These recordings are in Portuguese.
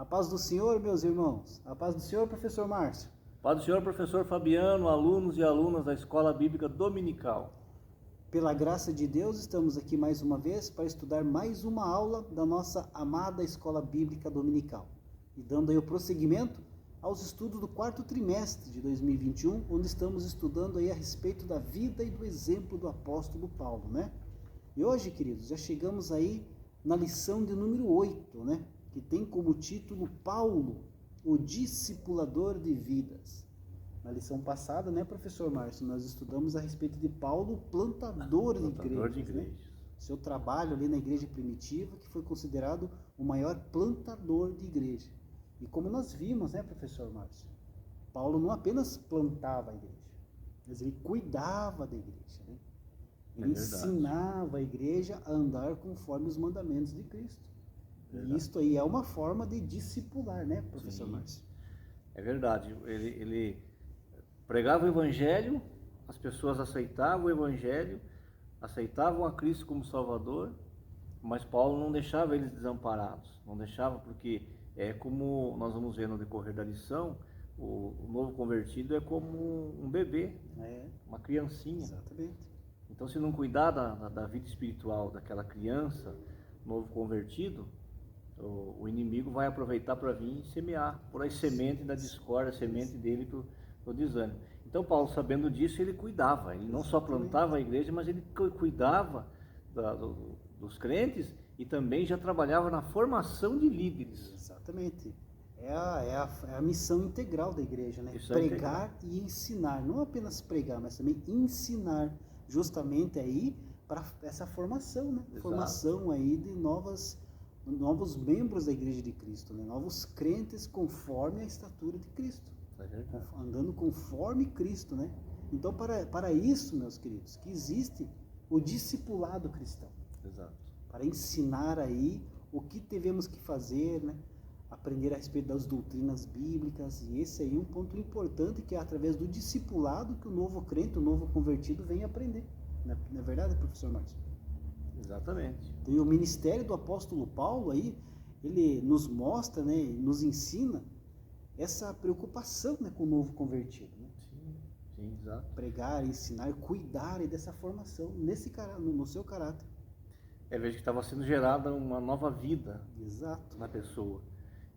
paz do Senhor, meus irmãos. A paz do Senhor, professor Márcio. Paz do Senhor, professor Fabiano, alunos e alunas da Escola Bíblica Dominical. Pela graça de Deus, estamos aqui mais uma vez para estudar mais uma aula da nossa amada Escola Bíblica Dominical. E dando aí o prosseguimento aos estudos do quarto trimestre de 2021, onde estamos estudando aí a respeito da vida e do exemplo do apóstolo Paulo, né? E hoje, queridos, já chegamos aí na lição de número 8, né? Que tem como título Paulo, o discipulador de vidas. Na lição passada, né, professor Márcio, nós estudamos a respeito de Paulo, plantador de igrejas. Né? Seu trabalho ali na igreja primitiva, que foi considerado o maior plantador de igreja. E como nós vimos, né, professor Márcio, Paulo não apenas plantava a igreja, mas ele cuidava da igreja. Né? Ele ensinava a igreja a andar conforme os mandamentos de Cristo. Verdade. E isto aí é uma forma de discipular, né, professor Márcio? É verdade. Ele pregava o evangelho, as pessoas aceitavam o evangelho, aceitavam a Cristo como Salvador, mas Paulo não deixava eles desamparados, não deixava, porque como nós vamos ver no decorrer da lição, o novo convertido é como um bebê, uma criancinha. Exatamente. Então, se não cuidar da vida espiritual daquela criança, novo convertido, o inimigo vai aproveitar para vir semear por aí semente da discórdia, semente dele para o desânimo. Então Paulo, sabendo disso, ele cuidava, ele não só plantava a igreja, mas ele cuidava dos crentes e também já trabalhava na formação de líderes. Exatamente. É a missão integral da igreja, né? Missão pregar integral. E ensinar, não apenas pregar, mas também ensinar, justamente aí para essa formação, né? Exato. Formação aí de novos membros da igreja de Cristo, né? Novos crentes conforme a estatura de Cristo. Andando conforme Cristo, né? Então, para isso, meus queridos, que existe o discipulado cristão. Exato. Para ensinar aí o que devemos que fazer, né? Aprender a respeito das doutrinas bíblicas, e esse aí é um ponto importante, que é através do discipulado que o novo crente, o novo convertido vem aprender. Não é verdade, professor Márcio? Exatamente. E o ministério do apóstolo Paulo aí, ele nos mostra, né, nos ensina essa preocupação, né, com o novo convertido. Né? Sim, exato. Pregar, ensinar, cuidar dessa formação no seu caráter. Veja que estava sendo gerada uma nova vida. Exato. Na pessoa.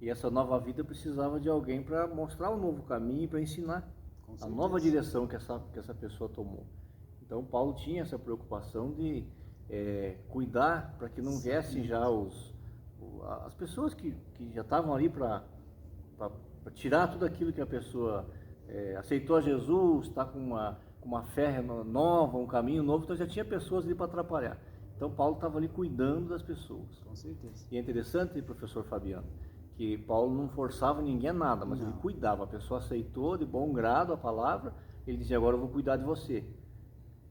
E essa nova vida precisava de alguém para mostrar um novo caminho e para ensinar a nova direção que essa pessoa tomou. Então Paulo tinha essa preocupação de cuidar para que não viessem já as pessoas que já estavam ali para tirar tudo aquilo que a pessoa aceitou a Jesus, está com uma fé nova, um caminho novo, então já tinha pessoas ali para atrapalhar. Então Paulo estava ali cuidando das pessoas. Com certeza. E é interessante, professor Fabiano, que Paulo não forçava ninguém a nada, mas ele cuidava. A pessoa aceitou de bom grado a palavra, ele dizia: agora eu vou cuidar de você.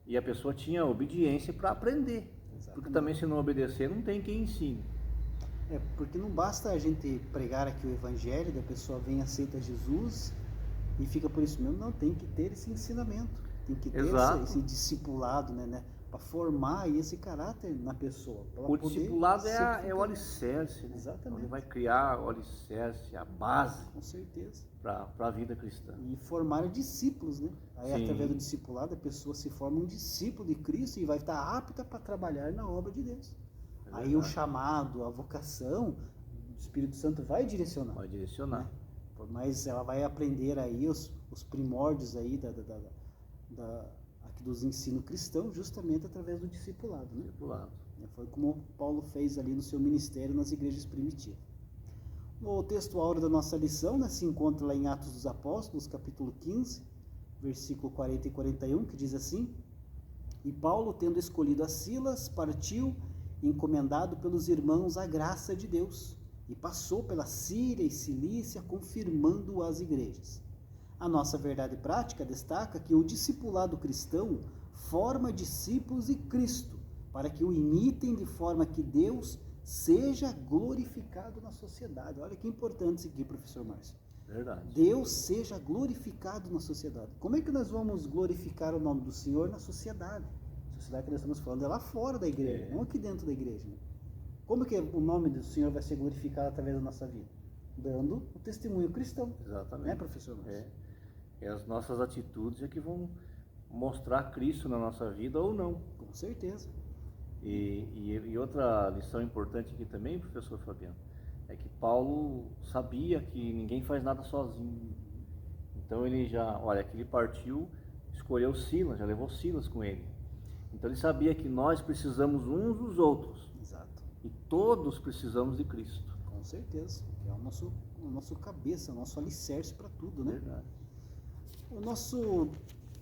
E a pessoa tinha obediência para aprender. Exatamente. Porque também, se não obedecer, não tem quem ensine. Porque não basta a gente pregar aqui o evangelho, da pessoa vem, aceita Jesus e fica por isso mesmo. Não, tem que ter esse ensinamento, tem que ter esse discipulado, né? Para formar esse caráter na pessoa. O discipulado é o alicerce. Né? Exatamente. Ele vai criar o alicerce, a base. Com certeza. Para a vida cristã. E formar discípulos, né? Aí, através do discipulado, a pessoa se forma um discípulo de Cristo e vai estar apta para trabalhar na obra de Deus. Aí o chamado, a vocação, o Espírito Santo vai direcionar. Vai direcionar. Né? Mas ela vai aprender aí os primórdios aí aqui dos ensinos cristãos, justamente através do discipulado. Né? Discipulado. Foi como Paulo fez ali no seu ministério nas igrejas primitivas. O texto áureo da nossa lição, né, se encontra lá em Atos dos Apóstolos, capítulo 15, versículo 40 e 41, que diz assim: E Paulo, tendo escolhido a Silas, partiu, encomendado pelos irmãos à graça de Deus, e passou pela Síria e Cilícia, confirmando as igrejas. A nossa verdade prática destaca que o discipulado cristão forma discípulos de Cristo, para que o imitem de forma que Deus seja glorificado na sociedade. Olha que importante isso aqui, professor Márcio. Verdade. Deus seja glorificado na sociedade. Como é que nós vamos glorificar o nome do Senhor na sociedade? A sociedade que nós estamos falando é lá fora da igreja, não aqui dentro da igreja. Né? Como que o nome do Senhor vai ser glorificado através da nossa vida? dando o testemunho cristão. Exatamente. Né, professor? E as nossas atitudes é que vão mostrar Cristo na nossa vida ou não. Com certeza. E outra lição importante aqui também, professor Fabiano, é que Paulo sabia que ninguém faz nada sozinho. Então ele aqui ele partiu, escolheu Silas, já levou Silas com ele. Então ele sabia que nós precisamos uns dos outros. Exato. E todos precisamos de Cristo. Com certeza. É o nosso cabeça, o nosso alicerce para tudo, né? Verdade.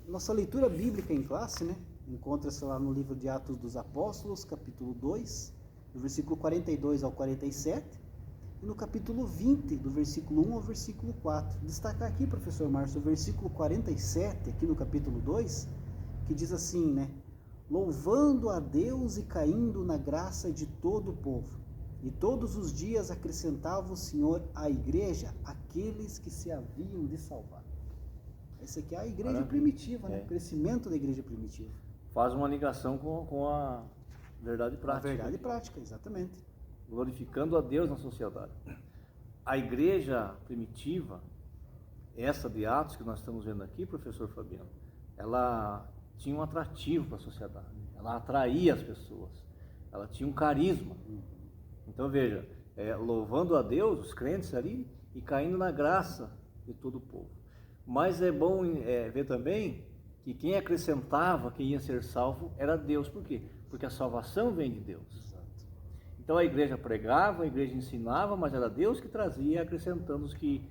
Nossa leitura bíblica em classe, né? Encontra-se lá no livro de Atos dos Apóstolos, capítulo 2, do versículo 42 ao 47, e no capítulo 20, do versículo 1 ao versículo 4. Destacar aqui, professor Márcio, o versículo 47, aqui no capítulo 2, que diz assim, né? Louvando a Deus e caindo na graça de todo o povo. E todos os dias acrescentava o Senhor à igreja aqueles que se haviam de salvar. Essa aqui é a igreja primitiva, né? O crescimento da igreja primitiva. Faz uma ligação com a verdade prática. A verdade prática, exatamente. Glorificando a Deus na sociedade. A igreja primitiva, essa de Atos que nós estamos vendo aqui, professor Fabiano, ela tinha um atrativo para a sociedade. Ela atraía as pessoas. Ela tinha um carisma. Então veja, louvando a Deus, os crentes ali, e caindo na graça de todo o povo. Mas é bom ver também que quem acrescentava, quem ia ser salvo, era Deus. Por quê? Porque a salvação vem de Deus. Exato. Então a igreja pregava, a igreja ensinava, mas era Deus que trazia, acrescentando os que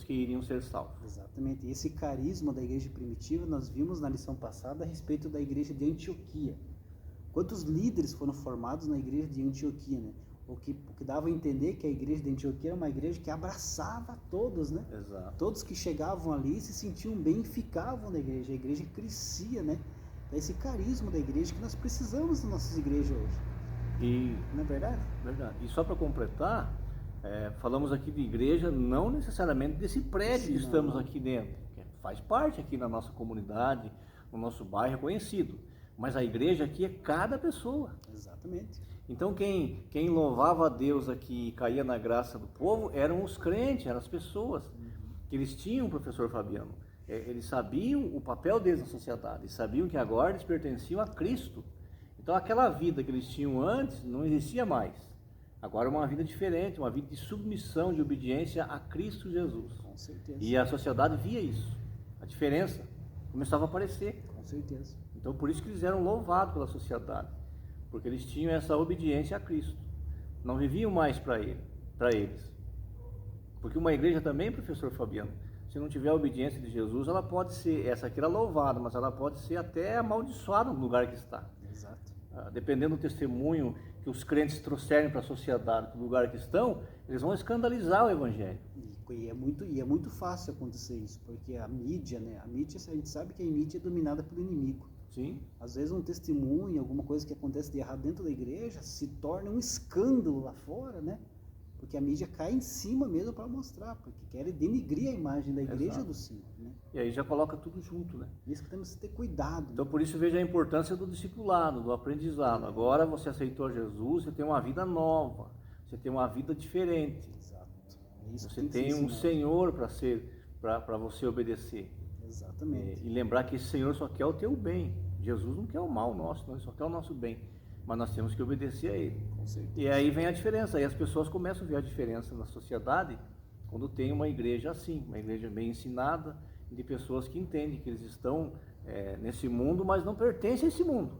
iriam ser salvos. Exatamente. E esse carisma da igreja primitiva nós vimos na lição passada a respeito da igreja de Antioquia. Quantos líderes foram formados na igreja de Antioquia, né? O que dava a entender que a igreja de Antioquia era uma igreja que abraçava todos, né? Exato. Todos que chegavam ali se sentiam bem e ficavam na igreja. A igreja crescia, né? Esse carisma da igreja que nós precisamos nas nossas igrejas hoje. Não é verdade? Verdade. E só para completar, falamos aqui de igreja, não necessariamente desse prédio que estamos aqui dentro. Que faz parte aqui na nossa comunidade, no nosso bairro, é conhecido. Mas a igreja aqui é cada pessoa. Exatamente. Então quem louvava a Deus aqui e caía na graça do povo eram os crentes, eram as pessoas. Que eles tinham, professor Fabiano, eles sabiam o papel deles na sociedade, eles sabiam que agora eles pertenciam a Cristo. Então aquela vida que eles tinham antes não existia mais. Agora é uma vida diferente, uma vida de submissão, de obediência a Cristo Jesus. Com certeza. E a sociedade via isso, a diferença começava a aparecer. Com certeza. Então por isso que eles eram louvados pela sociedade, porque eles tinham essa obediência a Cristo, não viviam mais para eles. Porque uma igreja também, professor Fabiano, se não tiver a obediência de Jesus, ela pode ser, essa aqui era louvada, mas ela pode ser até amaldiçoada no lugar que está. Exato. Dependendo do testemunho que os crentes trouxerem para a sociedade, para o lugar que estão, eles vão escandalizar o evangelho. E é muito fácil acontecer isso, porque a mídia, né? A mídia, a gente sabe que a mídia é dominada pelo inimigo. Sim. Às vezes um testemunho, alguma coisa que acontece de errado dentro da igreja, se torna um escândalo lá fora, né? Porque a mídia cai em cima mesmo para mostrar, porque querem denigrir a imagem da igreja do Senhor, né? E aí já coloca tudo junto, né? Isso que temos que ter cuidado. Então por isso veja a importância do discipulado, do aprendizado. Agora você aceitou Jesus, você tem uma vida nova, você tem uma vida diferente. Exato. É isso você que tem um Senhor para você obedecer. Exatamente. E lembrar que esse Senhor só quer o teu bem. Jesus não quer o mal nosso, ele só quer o nosso bem. Mas nós temos que obedecer a Ele. Com certeza. E aí vem a diferença. Aí as pessoas começam a ver a diferença na sociedade quando tem uma igreja assim, uma igreja bem ensinada, de pessoas que entendem que eles estão nesse mundo, mas não pertencem a esse mundo.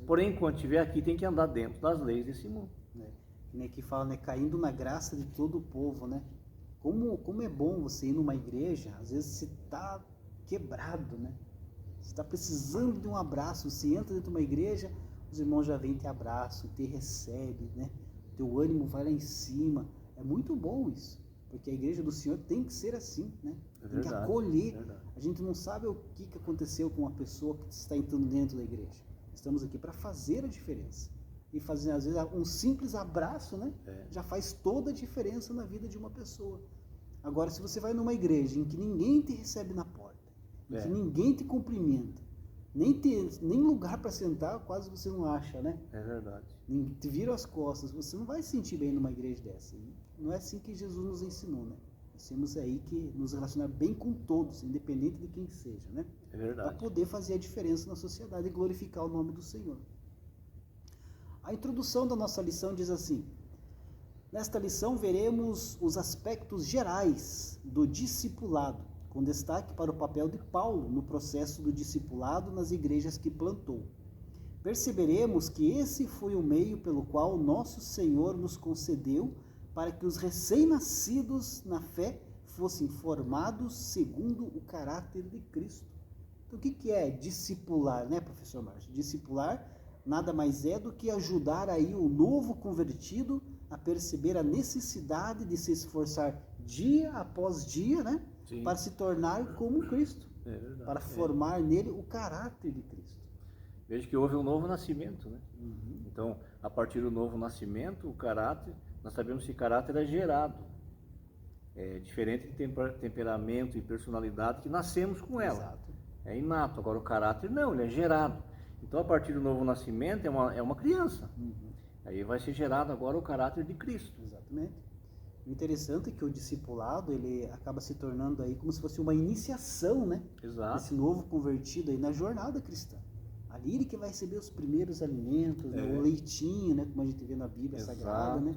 Porém, enquanto estiver aqui, tem que andar dentro das leis desse mundo. Que fala, né, caindo na graça de todo o povo, né? Como é bom você ir numa igreja, às vezes você está quebrado, né? Você está precisando de um abraço, você entra dentro de uma igreja, os irmãos já vêm, te abraçam, te recebem, né? Teu ânimo vai lá em cima. É muito bom isso, porque a igreja do Senhor tem que ser assim, né? Tem que acolher. A gente não sabe o que aconteceu com uma pessoa que está entrando dentro da igreja. Estamos aqui para fazer a diferença. E fazer, às vezes, um simples abraço, né? Já faz toda a diferença na vida de uma pessoa. Agora, se você vai numa igreja em que ninguém te recebe na porta, em que ninguém te cumprimenta, nem lugar para sentar, quase você não acha, né? É verdade. Te viram as costas, você não vai se sentir bem numa igreja dessa. Não é assim que Jesus nos ensinou, né? Nós temos aí que nos relacionar bem com todos, independente de quem seja, né? É verdade. Para poder fazer a diferença na sociedade e glorificar o nome do Senhor. A introdução da nossa lição diz assim: nesta lição veremos os aspectos gerais do discipulado, com destaque para o papel de Paulo no processo do discipulado nas igrejas que plantou. Perceberemos que esse foi o meio pelo qual nosso Senhor nos concedeu para que os recém-nascidos na fé fossem formados segundo o caráter de Cristo. Então, o que é discipular, né, professor Márcio? Discipular nada mais é do que ajudar aí o novo convertido a perceber a necessidade de se esforçar dia após dia, né, para se tornar como Cristo, para formar nele o caráter de Cristo. Veja que houve um novo nascimento, né? Então, a partir do novo nascimento, o caráter, nós sabemos que caráter é gerado. É diferente de temperamento e personalidade que nascemos com ela. Exato. É inato. Agora o caráter não, ele é gerado. Então, a partir do novo nascimento, é uma criança. Aí vai ser gerado agora o caráter de Cristo. Exatamente. O interessante é que o discipulado, ele acaba se tornando aí como se fosse uma iniciação, né? Exato. Esse novo convertido aí na jornada cristã. Ali ele que vai receber os primeiros alimentos, né? O leitinho, né? Como a gente vê na Bíblia Sagrada, né?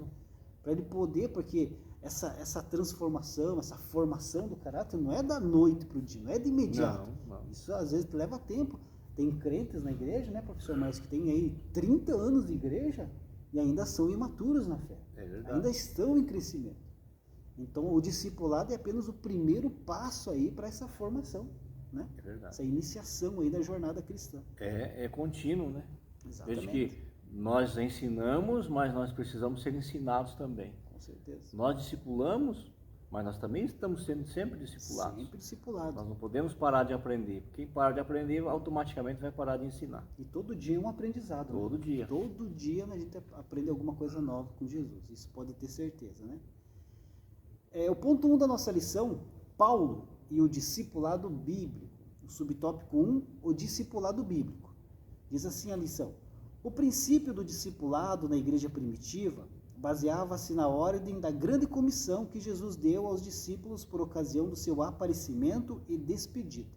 Para ele poder, porque essa transformação, essa formação do caráter não é da noite para o dia, não é de imediato. Não. Isso às vezes leva tempo. Tem crentes na igreja, né, professor Márcio, que tem aí 30 anos de igreja e ainda são imaturos na fé. É verdade. Ainda estão em crescimento. Então, o discipulado é apenas o primeiro passo aí para essa formação, né? É verdade. Essa iniciação aí da jornada cristã. É contínuo, né? Exatamente. Veja que nós ensinamos, mas nós precisamos ser ensinados também. Com certeza. Nós discipulamos, mas nós também estamos sendo sempre discipulados. Sempre discipulado. Nós não podemos parar de aprender. Quem para de aprender, automaticamente vai parar de ensinar. E todo dia é um aprendizado. Todo dia. Todo dia a gente aprende alguma coisa nova com Jesus. Isso pode ter certeza, né? O ponto 1 da nossa lição, Paulo e o discipulado bíblico. O subtópico 1, o discipulado bíblico. Diz assim a lição: o princípio do discipulado na igreja primitiva baseava-se na ordem da grande comissão que Jesus deu aos discípulos por ocasião do seu aparecimento e despedida.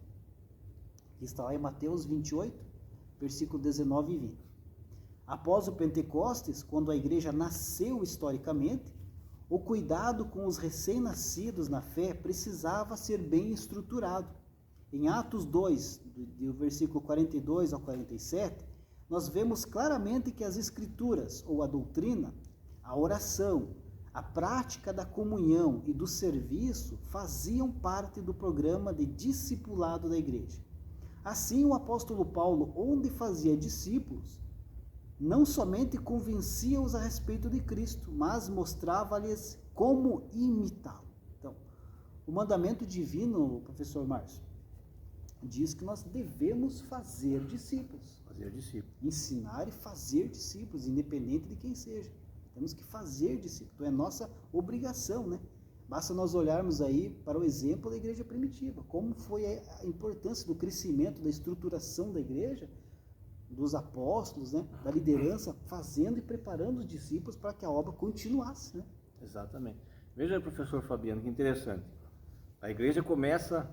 Que está lá em Mateus 28, versículo 19 e 20. Após o Pentecostes, quando a igreja nasceu historicamente, o cuidado com os recém-nascidos na fé precisava ser bem estruturado. Em Atos 2, do versículo 42 ao 47, nós vemos claramente que as escrituras, ou a doutrina, a oração, a prática da comunhão e do serviço faziam parte do programa de discipulado da igreja. Assim, o apóstolo Paulo, onde fazia discípulos, não somente convencia-os a respeito de Cristo, mas mostrava-lhes como imitá-lo. Então, o mandamento divino, professor Márcio, diz que nós devemos fazer discípulos. Fazer discípulos. Ensinar e fazer discípulos, independente de quem seja. Temos que fazer discípulos. Então é nossa obrigação, né? Basta nós olharmos aí para o exemplo da igreja primitiva. Como foi a importância do crescimento, da estruturação da igreja, dos apóstolos, né? Da liderança, fazendo e preparando os discípulos para que a obra continuasse, né? Exatamente. Veja, professor Fabiano, que interessante. A igreja começa,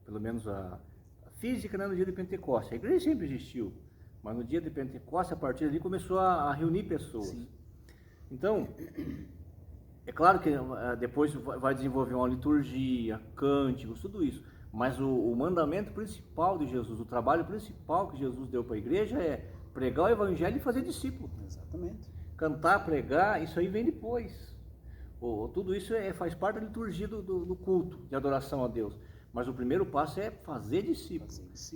pelo menos a física, né, no dia de Pentecostes. A igreja sempre existiu, mas no dia de Pentecostes, a partir dali, começou a reunir pessoas. Sim. Então, é claro que depois vai desenvolver uma liturgia, cânticos, tudo isso. Mas o mandamento principal de Jesus, o trabalho principal que Jesus deu para a igreja é pregar o evangelho e fazer discípulo. Exatamente. Cantar, pregar, isso aí vem depois. Tudo isso faz parte da liturgia do culto, de adoração a Deus. Mas o primeiro passo é fazer discípulo.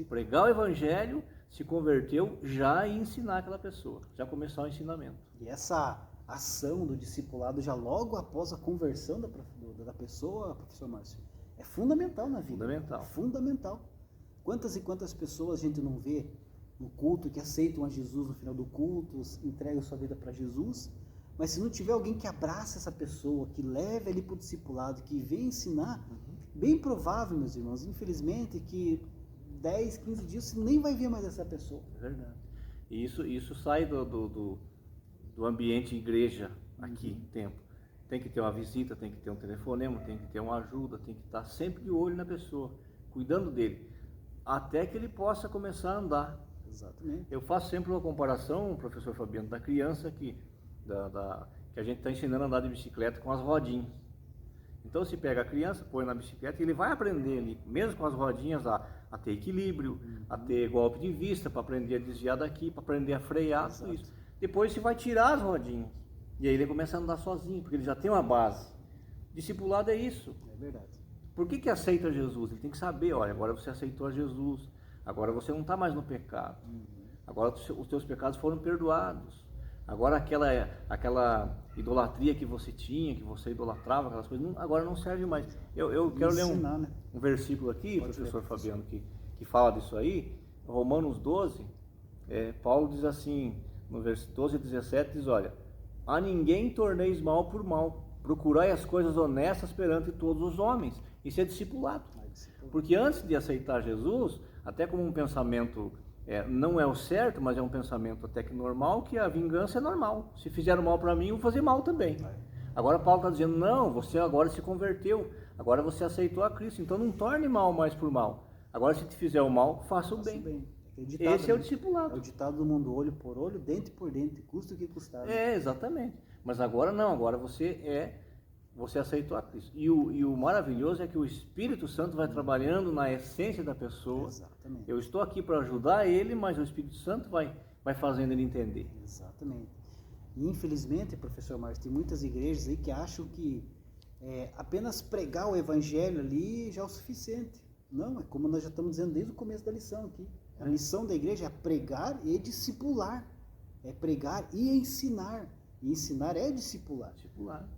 Pregar o evangelho, se converteu, já e ensinar aquela pessoa. Já começar o ensinamento. E essa ação do discipulado, já logo após a conversão da pessoa, professor Márcio, é fundamental na vida. Fundamental. Fundamental. Quantas e quantas pessoas a gente não vê no culto que aceitam a Jesus no final do culto, entregam sua vida para Jesus, mas se não tiver alguém que abraça essa pessoa, que leve ele para o discipulado, que venha ensinar, bem provável, meus irmãos, infelizmente, que 10, 15 dias você nem vai ver mais essa pessoa. É verdade. E isso sai do ambiente igreja aqui, tempo. tem que ter uma visita, tem que ter um telefonema, tem que ter uma ajuda, tem que estar sempre de olho na pessoa, cuidando dele, até que ele possa começar a andar. Exatamente. Eu faço sempre uma comparação, professor Fabiano, da criança que a gente está ensinando a andar de bicicleta com as rodinhas. Então se pega a criança, põe na bicicleta e ele vai aprender ali, mesmo com as rodinhas, a ter equilíbrio, a ter golpe de vista, para aprender a desviar daqui, para aprender a frear, tudo isso. Depois você vai tirar as rodinhas e aí ele começa a andar sozinho, porque ele já tem uma base. Discipulado é isso. É verdade. Por que aceita Jesus? Ele tem que saber, olha, agora você aceitou a Jesus, agora você não está mais no pecado, agora os teus pecados foram perdoados. Agora aquela idolatria que você tinha, que você idolatrava, aquelas coisas, agora não serve mais. Eu quero ler um versículo aqui, professor Fabiano, que fala disso aí, Romanos 12, Paulo diz assim, no versículo 12 e 17, diz, olha, a ninguém torneis mal por mal, procurai as coisas honestas perante todos os homens, isso é discipulado. Porque antes de aceitar Jesus, até como um pensamento... não é o certo, mas é um pensamento até que normal, que a vingança é normal. Se fizeram mal para mim, eu vou fazer mal também. Agora Paulo está dizendo, não, você agora se converteu, agora você aceitou a Cristo, então não torne mal mais por mal. Agora se te fizer o mal, faça o bem. Esse é o discipulado. É o ditado do mundo, olho por olho, dente por dente, custa o que custar. Exatamente. Mas agora não, agora você aceitou a Cristo. E o maravilhoso é que o Espírito Santo vai trabalhando na essência da pessoa. Exatamente. Eu estou aqui para ajudar ele, mas o Espírito Santo vai fazendo ele entender. Exatamente. E infelizmente, professor Márcio, tem muitas igrejas aí que acham que apenas pregar o evangelho ali já é o suficiente. Não, é como nós já estamos dizendo desde o começo da lição aqui. A missão da igreja é pregar e discipular. É pregar e ensinar. E ensinar é discipular.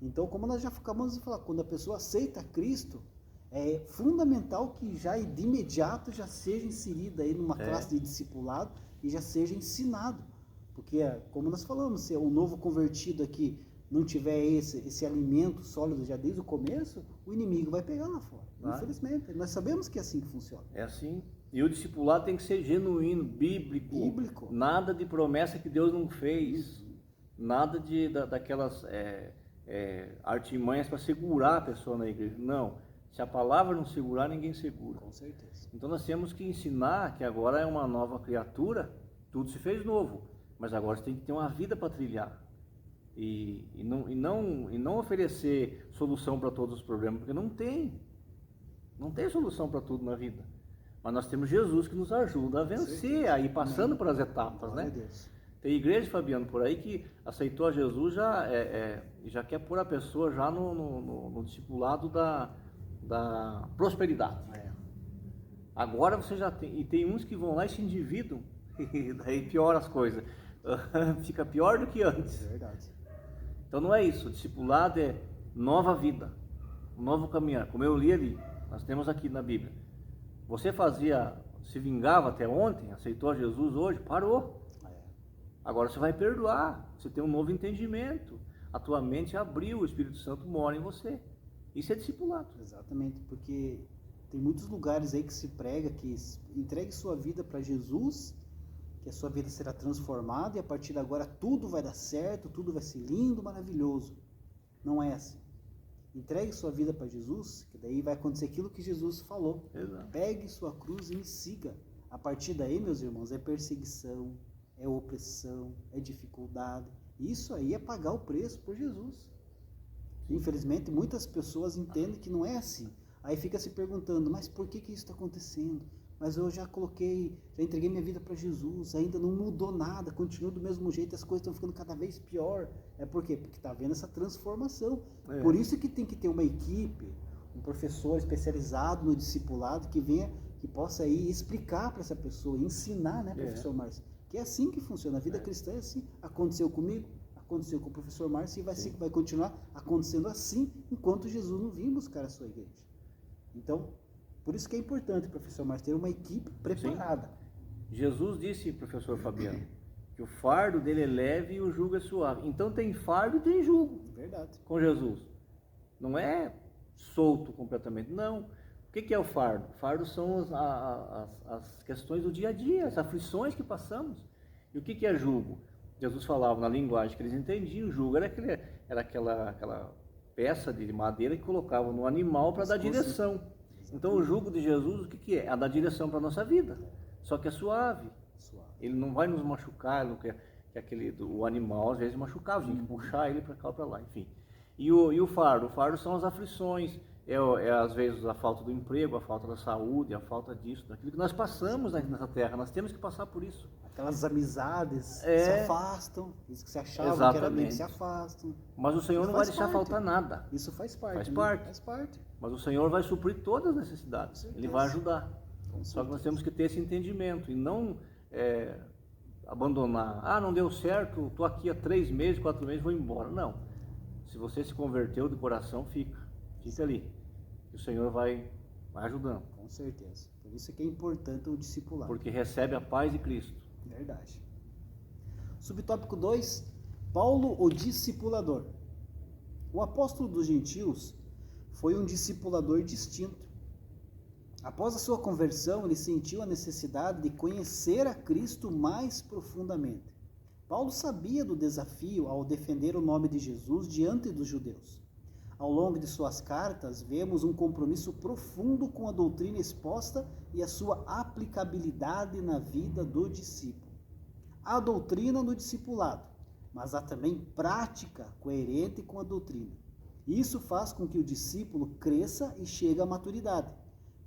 Então, como nós já acabamos de falar, quando a pessoa aceita Cristo, é fundamental que já de imediato já seja inserida aí numa classe de discipulado e já seja ensinado. Porque, como nós falamos, se o novo convertido aqui não tiver esse alimento sólido já desde o começo, o inimigo vai pegar lá fora. Infelizmente. Nós sabemos que é assim que funciona. É assim. E o discipulado tem que ser genuíno, bíblico. Nada de promessa que Deus não fez. Nada daquelas artimanhas para segurar a pessoa na igreja. Não. Se a palavra não segurar, ninguém segura. Com certeza. Então nós temos que ensinar que agora é uma nova criatura, tudo se fez novo, mas agora você tem que ter uma vida para trilhar. E não oferecer solução para todos os problemas, porque não tem solução para tudo na vida. Mas nós temos Jesus que nos ajuda a vencer, a ir passando pelas etapas, né? Tem igreja, Fabiano, por aí que aceitou a Jesus já quer pôr a pessoa já no discipulado da prosperidade. Agora você já tem, e tem uns que vão lá e se endividam, e daí piora as coisas. Fica pior do que antes. É verdade. Então não é isso, o discipulado é nova vida, um novo caminhar. Como eu li ali, nós temos aqui na Bíblia. Você se vingava até ontem, aceitou a Jesus hoje, parou. Agora você vai perdoar, você tem um novo entendimento, a tua mente abriu, o Espírito Santo mora em você. Isso é discipulado. Exatamente, porque tem muitos lugares aí que se prega que entregue sua vida para Jesus, que a sua vida será transformada e a partir de agora tudo vai dar certo, tudo vai ser lindo, maravilhoso. Não é assim. Entregue sua vida para Jesus, que daí vai acontecer aquilo que Jesus falou. Exato. Pegue sua cruz e me siga. A partir daí, meus irmãos, é perseguição, é opressão, é dificuldade. Isso aí é pagar o preço por Jesus. Infelizmente, muitas pessoas entendem que não é assim. Aí fica se perguntando, mas por que isso está acontecendo? Mas eu já entreguei minha vida para Jesus, ainda não mudou nada, continua do mesmo jeito, as coisas estão ficando cada vez pior. Por quê? Porque está havendo essa transformação. Por isso que tem que ter uma equipe, um professor especializado no discipulado que possa aí explicar para essa pessoa, ensinar, né, professor Márcio? Que é assim que funciona, a vida cristã é assim. Aconteceu comigo, aconteceu com o professor Márcio e vai continuar acontecendo assim enquanto Jesus não vir buscar a sua igreja. Então, por isso que é importante, professor Márcio, ter uma equipe preparada. Sim. Jesus disse, professor Fabiano, que o fardo dele é leve e o jugo é suave. Então tem fardo e tem jugo. Verdade. Com Jesus. Não é solto completamente, não. O que é o fardo? O fardo são as questões do dia a dia, as aflições que passamos. E o que é jugo? Jesus falava na linguagem que eles entendiam, o jugo era peça de madeira que colocavam no animal para dar direção. Então o jugo de Jesus, o que é? É dar direção para a nossa vida. Só que é suave. Ele não vai nos machucar, não quer que o animal às vezes machucava, tinha que puxar ele para cá ou para lá, enfim. E o fardo? O fardo são as aflições, às vezes a falta do emprego, a falta da saúde, a falta disso, daquilo que nós passamos nessa terra, nós temos que passar por isso. Aquelas amizades se afastam, isso que você achava que era amigo, se afastam. Mas o Senhor não vai deixar faltar nada. Isso faz parte. Faz parte. Mas o Senhor vai suprir todas as necessidades, Ele vai ajudar. Só que nós temos que ter esse entendimento e não abandonar. Não deu certo, estou aqui há 3 meses, 4 meses, vou embora. Não. Se você se converteu de coração, fica ali. O Senhor vai ajudando. Com certeza. Por isso que é importante o discipulado. Porque recebe a paz de Cristo. Verdade. Subtópico 2, Paulo, o discipulador. O apóstolo dos gentios foi um discipulador distinto. Após a sua conversão, ele sentiu a necessidade de conhecer a Cristo mais profundamente. Paulo sabia do desafio ao defender o nome de Jesus diante dos judeus. Ao longo de suas cartas, vemos um compromisso profundo com a doutrina exposta e a sua aplicabilidade na vida do discípulo. Há doutrina no discipulado, mas há também prática coerente com a doutrina. Isso faz com que o discípulo cresça e chegue à maturidade.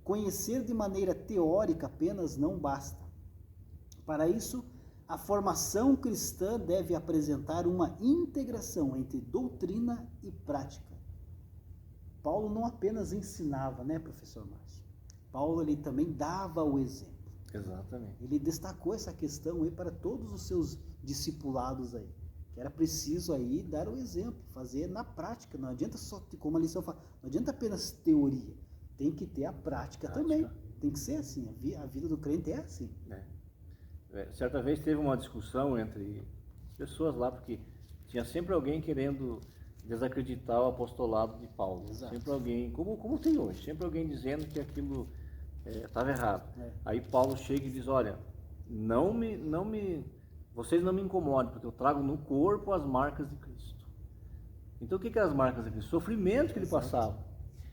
Conhecer de maneira teórica apenas não basta. Para isso, a formação cristã deve apresentar uma integração entre doutrina e prática. Paulo não apenas ensinava, né, professor Márcio? Paulo ele também dava o exemplo. Exatamente. Ele destacou essa questão aí para todos os seus discipulados aí, que era preciso aí dar o exemplo, fazer na prática. Não adianta só, como a lição fala, não adianta apenas teoria, tem que ter a prática também. Tem que ser assim, a vida do crente é assim. Certa vez teve uma discussão entre pessoas lá, porque tinha sempre alguém querendo desacreditar o apostolado de Paulo. Exato. Sempre alguém, como tem hoje, sempre alguém dizendo que aquilo estava errado. Aí Paulo chega e diz, olha, vocês não me incomodem, porque eu trago no corpo as marcas de Cristo. Então o que eram as marcas de Cristo? Sofrimento que ele passava.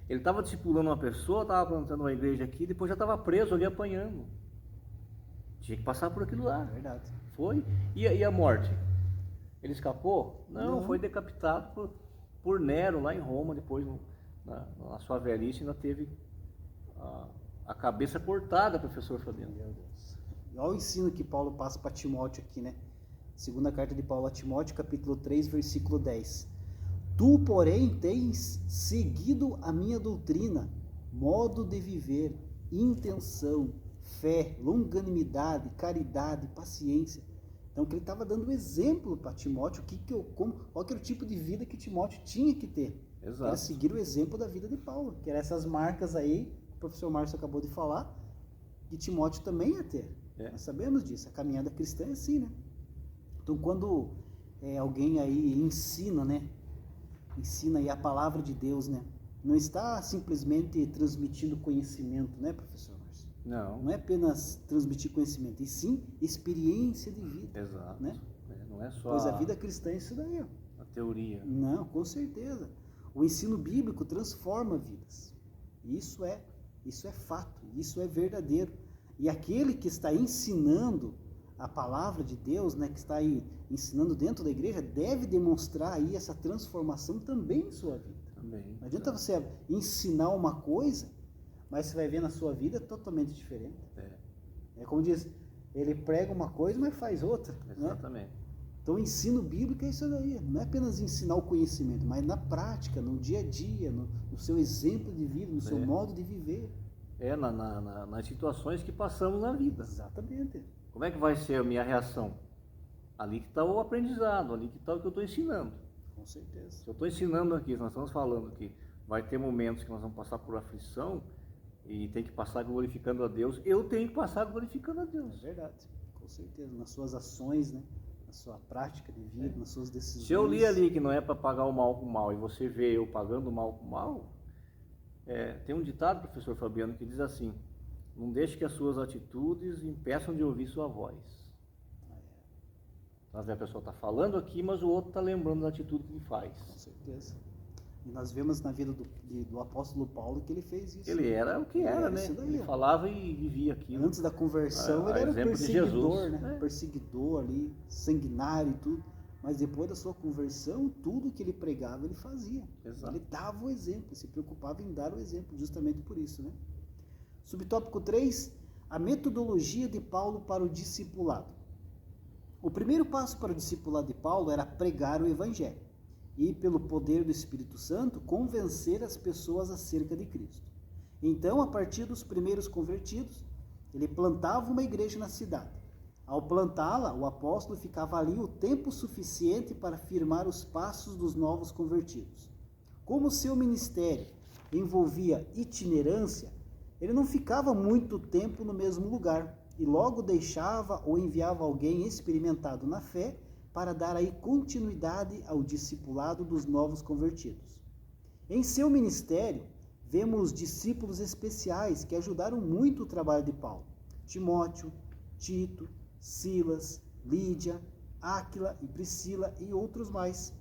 Ele estava discipulando uma pessoa, estava plantando uma igreja aqui, depois já estava preso ali apanhando. Tinha que passar por aquilo lá. Verdade. Foi. E a morte? Ele escapou? Não, foi decapitado por Nero lá em Roma, depois na sua velhice ainda teve a cabeça cortada, professor Fabiano. Meu Deus. E olha o ensino que Paulo passa para Timóteo aqui, né? Segunda carta de Paulo a Timóteo, capítulo 3, versículo 10. Tu, porém, tens seguido a minha doutrina, modo de viver, intenção, fé, longanimidade, caridade, paciência. Então, que ele estava dando exemplo para Timóteo, qual que era o tipo de vida que Timóteo tinha que ter. Exato. Era seguir o exemplo da vida de Paulo, que eram essas marcas aí, que o professor Márcio acabou de falar, que Timóteo também ia ter. Nós sabemos disso, a caminhada cristã é assim, né? Então, quando alguém aí ensina, né? Ensina aí a palavra de Deus, né? Não está simplesmente transmitindo conhecimento, né, professor Márcio? Não. Não é apenas transmitir conhecimento, e sim experiência de vida. Exato. Né? Não é só pois a vida cristã é isso daí. A teoria. Não, com certeza. O ensino bíblico transforma vidas. Isso é fato, isso é verdadeiro. E aquele que está ensinando a palavra de Deus, né, que está aí ensinando dentro da igreja, deve demonstrar aí essa transformação também em sua vida. Também. Não adianta você ensinar uma coisa, mas você vai ver na sua vida totalmente diferente. É como diz, ele prega uma coisa, mas faz outra. Exatamente. Né? Então o ensino bíblico é isso daí. Não é apenas ensinar o conhecimento, mas na prática, no dia a dia, no seu exemplo de vida, no seu modo de viver. Nas situações que passamos na vida. Exatamente. Como é que vai ser a minha reação? Ali que está o aprendizado, ali que está o que eu estou ensinando. Com certeza. Se eu estou ensinando aqui, nós estamos falando que vai ter momentos que nós vamos passar por aflição e tem que passar glorificando a Deus, eu tenho que passar glorificando a Deus. É verdade, com certeza. Nas suas ações, né? Na sua prática de vida, nas suas decisões. Se eu li ali que não é para pagar o mal com o mal e você vê eu pagando o mal com o mal, tem um ditado, professor Fabiano, que diz assim: não deixe que as suas atitudes impeçam de ouvir sua voz. Às vezes a pessoa está falando aqui, mas o outro está lembrando da atitude que ele faz. Com certeza. E nós vemos na vida do apóstolo Paulo que ele fez isso. Ele era o que era, né? Daí, ele falava e vivia aquilo. Antes da conversão, ele era um perseguidor, né? Perseguidor ali, sanguinário e tudo. Mas depois da sua conversão, tudo que ele pregava, ele fazia. Exato. Ele dava o exemplo, se preocupava em dar o exemplo, justamente por isso, né? Subtópico 3, a metodologia de Paulo para o discipulado. O primeiro passo para o discipulado de Paulo era pregar o evangelho e, pelo poder do Espírito Santo, convencer as pessoas acerca de Cristo. Então, a partir dos primeiros convertidos, ele plantava uma igreja na cidade. Ao plantá-la, o apóstolo ficava ali o tempo suficiente para firmar os passos dos novos convertidos. Como seu ministério envolvia itinerância, ele não ficava muito tempo no mesmo lugar e logo deixava ou enviava alguém experimentado na fé para dar aí continuidade ao discipulado dos novos convertidos. Em seu ministério, vemos discípulos especiais que ajudaram muito o trabalho de Paulo: Timóteo, Tito, Silas, Lídia, Áquila e Priscila e outros mais.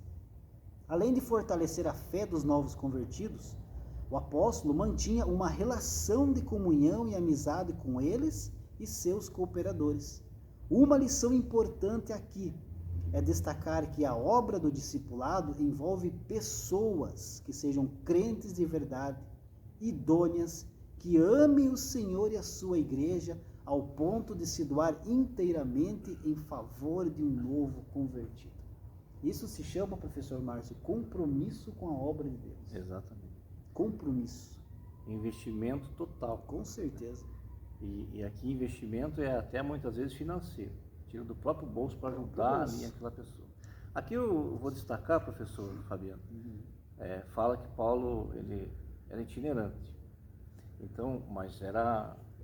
Além de fortalecer a fé dos novos convertidos, o apóstolo mantinha uma relação de comunhão e amizade com eles e seus cooperadores. Uma lição importante aqui é destacar que a obra do discipulado envolve pessoas que sejam crentes de verdade, idôneas, que amem o Senhor e a sua igreja ao ponto de se doar inteiramente em favor de um novo convertido. Isso se chama, professor Márcio, compromisso com a obra de Deus. Exatamente. Compromisso. Investimento total. Com certeza. E aqui investimento é até muitas vezes financeiro. Tira do próprio bolso para ajudar ali aquela pessoa. Aqui eu vou destacar, professor Fabiano, fala que Paulo ele era itinerante. Então, mas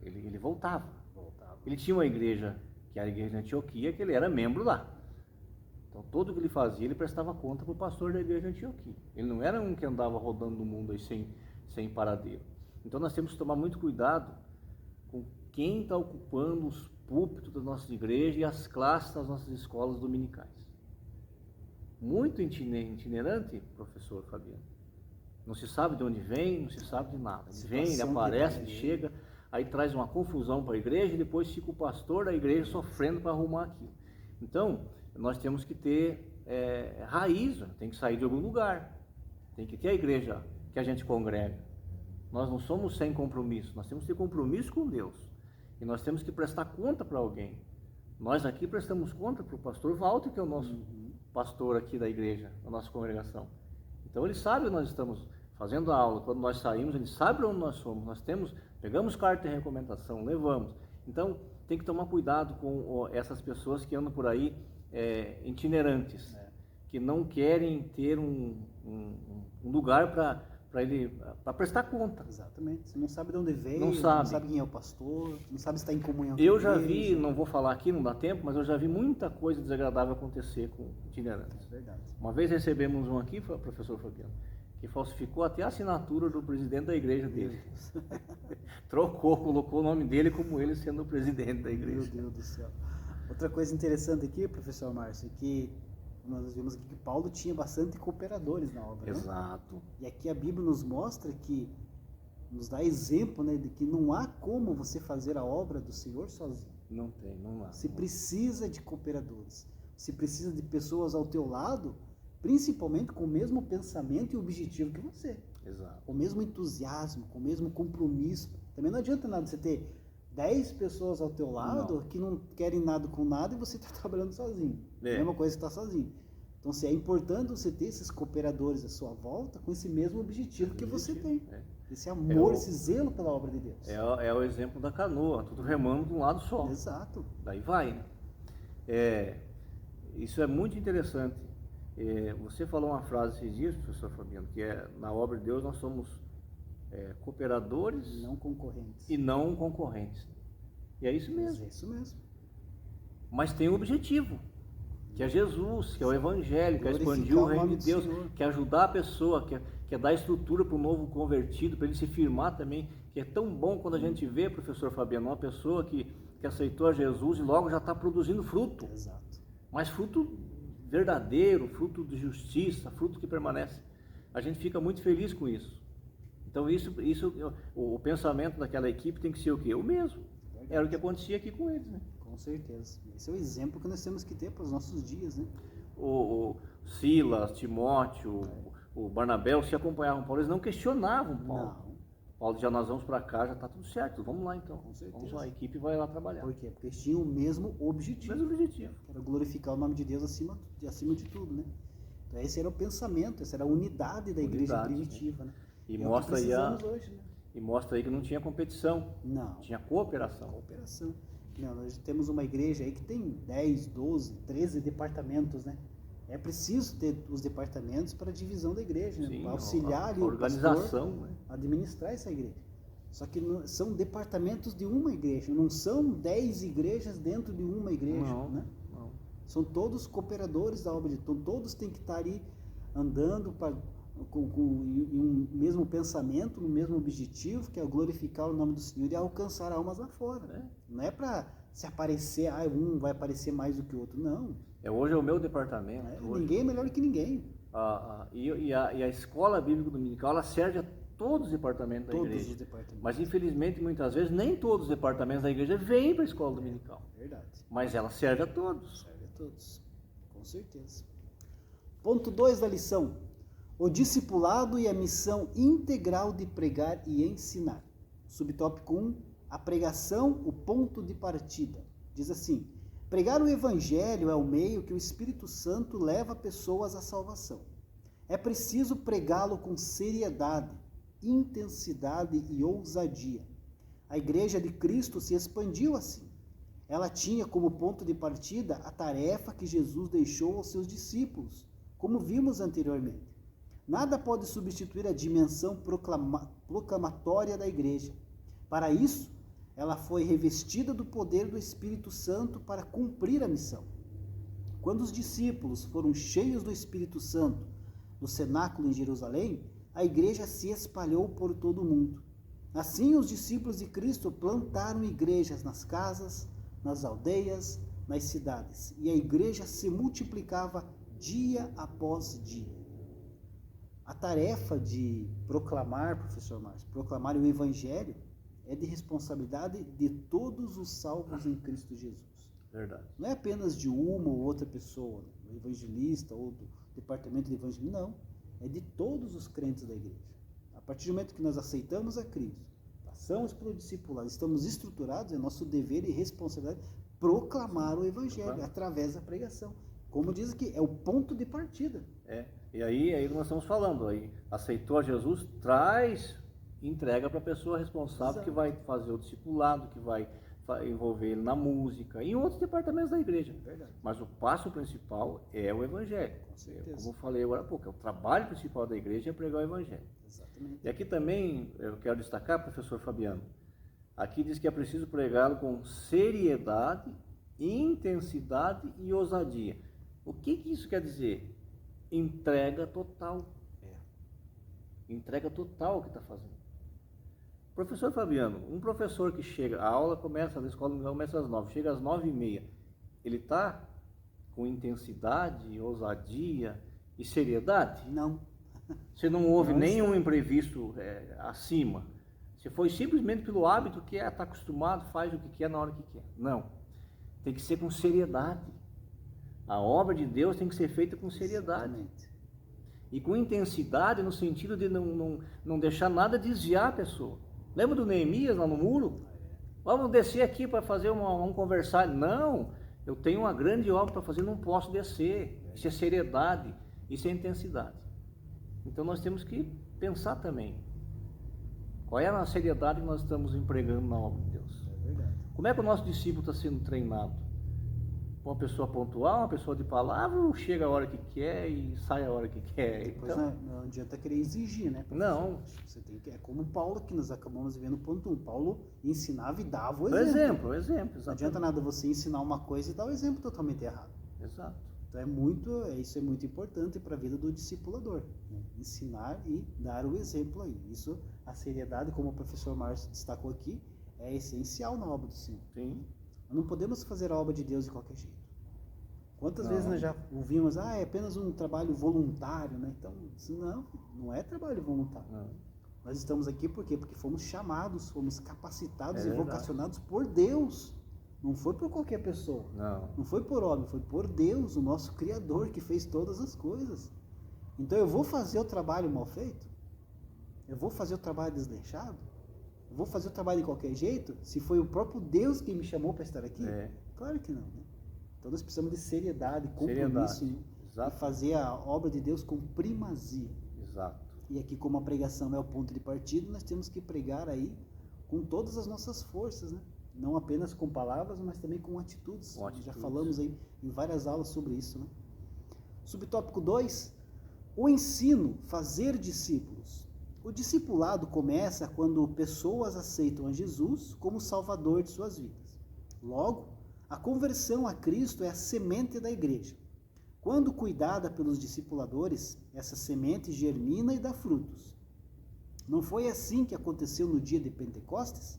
ele voltava. Ele tinha uma igreja, que era a igreja de Antioquia, que ele era membro lá. Então, tudo que ele fazia, ele prestava conta para o pastor da igreja de Antioquia. Ele não era um que andava rodando no mundo aí sem paradeiro. Então, nós temos que tomar muito cuidado com quem está ocupando os púlpitos das nossas igrejas e as classes das nossas escolas dominicais. Muito itinerante, professor Fabiano. Não se sabe de onde vem, não se sabe de nada. Ele vem, ele aparece, ele chega, aí traz uma confusão para a igreja e depois fica o pastor da igreja sofrendo para arrumar aquilo. Então, nós temos que ter raiz, tem que sair de algum lugar, tem que ter a igreja que a gente congrega. Nós não somos sem compromisso, nós temos que ter compromisso com Deus e nós temos que prestar conta para alguém. Nós aqui prestamos conta para o pastor Walter, que é o nosso pastor aqui da igreja, da nossa congregação. Então ele sabe onde nós estamos fazendo a aula, quando nós saímos, ele sabe onde nós somos, pegamos carta de recomendação, levamos. Então tem que tomar cuidado com essas pessoas que andam por aí itinerantes, que não querem ter um lugar para prestar conta. Exatamente. Você não sabe de onde veio, não sabe quem é o pastor, não sabe se está em comunhão com Eu já vi, não vou falar aqui, não dá tempo, mas eu já vi muita coisa desagradável acontecer com itinerantes. É verdade. Uma vez recebemos um aqui, professor Fabiano, que falsificou até a assinatura do presidente da igreja dele. Trocou, colocou o nome dele como ele sendo o presidente da igreja. Meu Deus do céu. Outra coisa interessante aqui, professor Márcio, é que nós vimos aqui que Paulo tinha bastante cooperadores na obra. Exato. Né? E aqui a Bíblia nos mostra que, nos dá exemplo, né, de que não há como você fazer a obra do Senhor sozinho. Não há. Você precisa de cooperadores. Você precisa de pessoas ao teu lado, principalmente com o mesmo pensamento e objetivo que você. Exato. Com o mesmo entusiasmo, com o mesmo compromisso. Também não adianta nada você ter 10 pessoas ao teu lado que não querem nada com nada e você está trabalhando sozinho. É a mesma coisa que está sozinho. Então, é importante você ter esses cooperadores à sua volta com esse mesmo objetivo que você tem. Esse amor, esse zelo pela obra de Deus. É o exemplo da canoa, tudo remando de um lado só. Exato. Daí vai, né? Isso é muito interessante. Você falou uma frase esses dias, professor Fabiano, que na obra de Deus nós somos cooperadores não concorrentes. E não concorrentes. E é isso mesmo. É isso mesmo. Mas tem um objetivo, que é Jesus, que é o Evangelho, que é expandir o reino de Deus, que é ajudar a pessoa, que é dar estrutura para o novo convertido, para ele se firmar também, que é tão bom quando a gente vê, professor Fabiano, uma pessoa que aceitou a Jesus e logo já está produzindo fruto. Exato. Mas fruto verdadeiro, fruto de justiça, fruto que permanece. a gente fica muito feliz com isso. Então o pensamento daquela equipe tem que ser o quê? O mesmo. Verdade. Era o que acontecia aqui com eles, né? Com certeza. Esse é o exemplo que nós temos que ter para os nossos dias, né? O Silas, Timóteo, o Barnabé se acompanhavam Paulo, eles não questionavam Paulo. Não. Paulo, já nós vamos para cá, já está tudo certo, vamos lá então. Com certeza. Vamos lá, a equipe vai lá trabalhar. Por quê? Porque eles tinham o mesmo objetivo. Que era glorificar o nome de Deus acima de tudo, né? Então esse era o pensamento, essa era a unidade da igreja primitiva, né? E mostra aí hoje, né? E mostra aí que não tinha competição. Não. Tinha cooperação. Cooperação. Não, nós temos uma igreja aí que tem 10, 12, 13 departamentos, né? É preciso ter os departamentos para a divisão da igreja, né? Para auxiliar ali o pastor né? a administrar essa igreja. Só que são departamentos de uma igreja, não são 10 igrejas dentro de uma igreja, né? Não. São todos cooperadores da obra de Deus, então todos têm que estar ali andando com um mesmo pensamento, no mesmo objetivo, que é glorificar o nome do Senhor e alcançar almas lá fora. Né? Não é para se aparecer, um vai aparecer mais do que o outro, não. Hoje é o meu departamento. Ninguém é melhor que ninguém. E a escola bíblica dominical, ela serve a todos os departamentos da igreja. Todos os departamentos. Mas infelizmente, muitas vezes, nem todos os departamentos da igreja vêm para a escola dominical. Verdade. Mas ela serve a todos. Serve a todos, com certeza. Ponto 2 da lição. O discipulado e a missão integral de pregar e ensinar. Subtópico 1, a pregação, o ponto de partida. Diz assim: pregar o evangelho é o meio que o Espírito Santo leva pessoas à salvação. É preciso pregá-lo com seriedade, intensidade e ousadia. A igreja de Cristo se expandiu assim. Ela tinha como ponto de partida a tarefa que Jesus deixou aos seus discípulos, como vimos anteriormente. Nada pode substituir a dimensão proclamatória da igreja. Para isso, ela foi revestida do poder do Espírito Santo para cumprir a missão. Quando os discípulos foram cheios do Espírito Santo no cenáculo em Jerusalém, a igreja se espalhou por todo o mundo. Assim, os discípulos de Cristo plantaram igrejas nas casas, nas aldeias, nas cidades, e a igreja se multiplicava dia após dia. A tarefa de proclamar, professor Márcio, proclamar o Evangelho é de responsabilidade de todos os salvos em Cristo Jesus. Verdade. Não é apenas de uma ou outra pessoa, do evangelista ou do departamento de evangelismo, não. É de todos os crentes da igreja. A partir do momento que nós aceitamos a Cristo, passamos pelo discipulado, estamos estruturados, é nosso dever e responsabilidade proclamar o Evangelho através da pregação. Como diz aqui, é o ponto de partida. E aí nós estamos falando, aí aceitou a Jesus, entrega para a pessoa responsável. Exato. Que vai fazer o discipulado, que vai envolver ele na música e em outros departamentos da igreja. Verdade. Mas o passo principal é o Evangelho. Com certeza. Como eu falei agora há pouco, o trabalho principal da igreja é pregar o Evangelho. Exatamente. E aqui também eu quero destacar, professor Fabiano, aqui diz que é preciso pregá-lo com seriedade, intensidade e ousadia. O que isso quer dizer? Entrega total. Entrega total o que está fazendo. Professor Fabiano, um professor que chega, a aula começa, a escola começa às 9, chega às 9h30, ele está com intensidade, ousadia e seriedade? Não. Você não houve nenhum imprevisto acima. Você foi simplesmente pelo hábito que está acostumado, faz o que quer na hora que quer. Não. Tem que ser com seriedade. A obra de Deus tem que ser feita com seriedade. Exatamente. E com intensidade no sentido de não deixar nada desviar a pessoa. Lembra do Neemias lá no muro? Vamos descer aqui para fazer um conversar. Não, eu tenho uma grande obra para fazer, não posso descer. Isso é seriedade, isso é intensidade. Então nós temos que pensar também. Qual é a seriedade que nós estamos empregando na obra de Deus? É verdade. Como é que o nosso discípulo está sendo treinado? Uma pessoa pontual, uma pessoa de palavra, ou chega a hora que quer e sai a hora que quer? Depois então, não adianta querer exigir, né? Não. Você tem que, é como Paulo, que nós acabamos vendo no ponto 1. Paulo ensinava e dava o exemplo. Não exatamente. adianta nada você ensinar uma coisa e dar o exemplo totalmente errado. Exato. Então isso é muito importante para a vida do discipulador, né? Ensinar e dar o exemplo aí. Isso, a seriedade, como o professor Márcio destacou aqui, é essencial na obra do Senhor. Sim. Nós não podemos fazer a obra de Deus de qualquer jeito. Quantas vezes nós já ouvimos, é apenas um trabalho voluntário, né? Então, não é trabalho voluntário. Não. Nós estamos aqui por quê? Porque fomos chamados, fomos capacitados e vocacionados por Deus. Não foi por qualquer pessoa. Não foi por homem, foi por Deus, o nosso Criador, que fez todas as coisas. Então eu vou fazer o trabalho mal feito? Eu vou fazer o trabalho desleixado? Eu vou fazer o trabalho de qualquer jeito? Se foi o próprio Deus que me chamou para estar aqui? Claro que não, né? Então nós precisamos de seriedade, compromisso, né? E fazer a obra de Deus com primazia. Exato. E aqui, como a pregação é o ponto de partida, nós temos que pregar aí com todas as nossas forças, né? Não apenas com palavras, mas também com atitudes. Já falamos aí em várias aulas sobre isso, né? Subtópico 2, o ensino, fazer discípulos. O discipulado começa quando pessoas aceitam a Jesus como Salvador de suas vidas. Logo, a conversão a Cristo é a semente da igreja. Quando cuidada pelos discipuladores, essa semente germina e dá frutos. Não foi assim que aconteceu no dia de Pentecostes?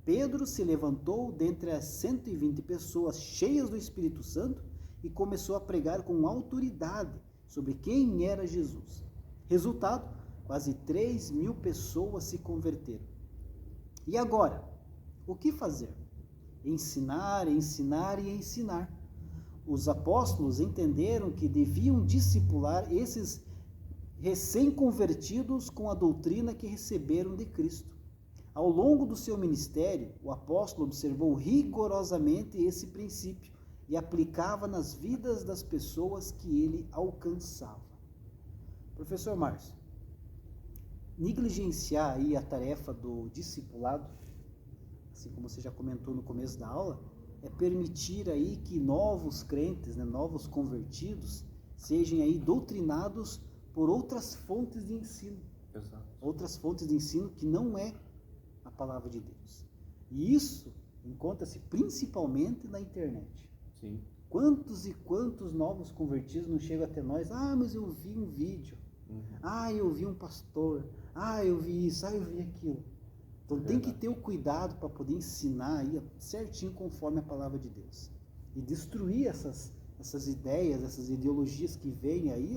Pedro se levantou dentre as 120 pessoas cheias do Espírito Santo e começou a pregar com autoridade sobre quem era Jesus. Resultado, quase 3.000 pessoas se converteram. E agora, o que fazer? Ensinar, ensinar e ensinar. Os apóstolos entenderam que deviam discipular esses recém-convertidos com a doutrina que receberam de Cristo. Ao longo do seu ministério, o apóstolo observou rigorosamente esse princípio e aplicava nas vidas das pessoas que ele alcançava. Professor Márcio, negligenciar aí a tarefa do discipulado, assim como você já comentou no começo da aula, é permitir aí que novos crentes, né, novos convertidos, sejam aí doutrinados por outras fontes de ensino. Exato. Outras fontes de ensino que não é a palavra de Deus. E isso encontra-se principalmente na internet. Sim. Quantos e quantos novos convertidos não chegam até nós? Mas eu vi um vídeo. Eu vi um pastor. Eu vi isso. Eu vi aquilo. Então tem que ter o cuidado para poder ensinar aí certinho conforme a palavra de Deus. E destruir essas ideias, essas ideologias que vêm aí,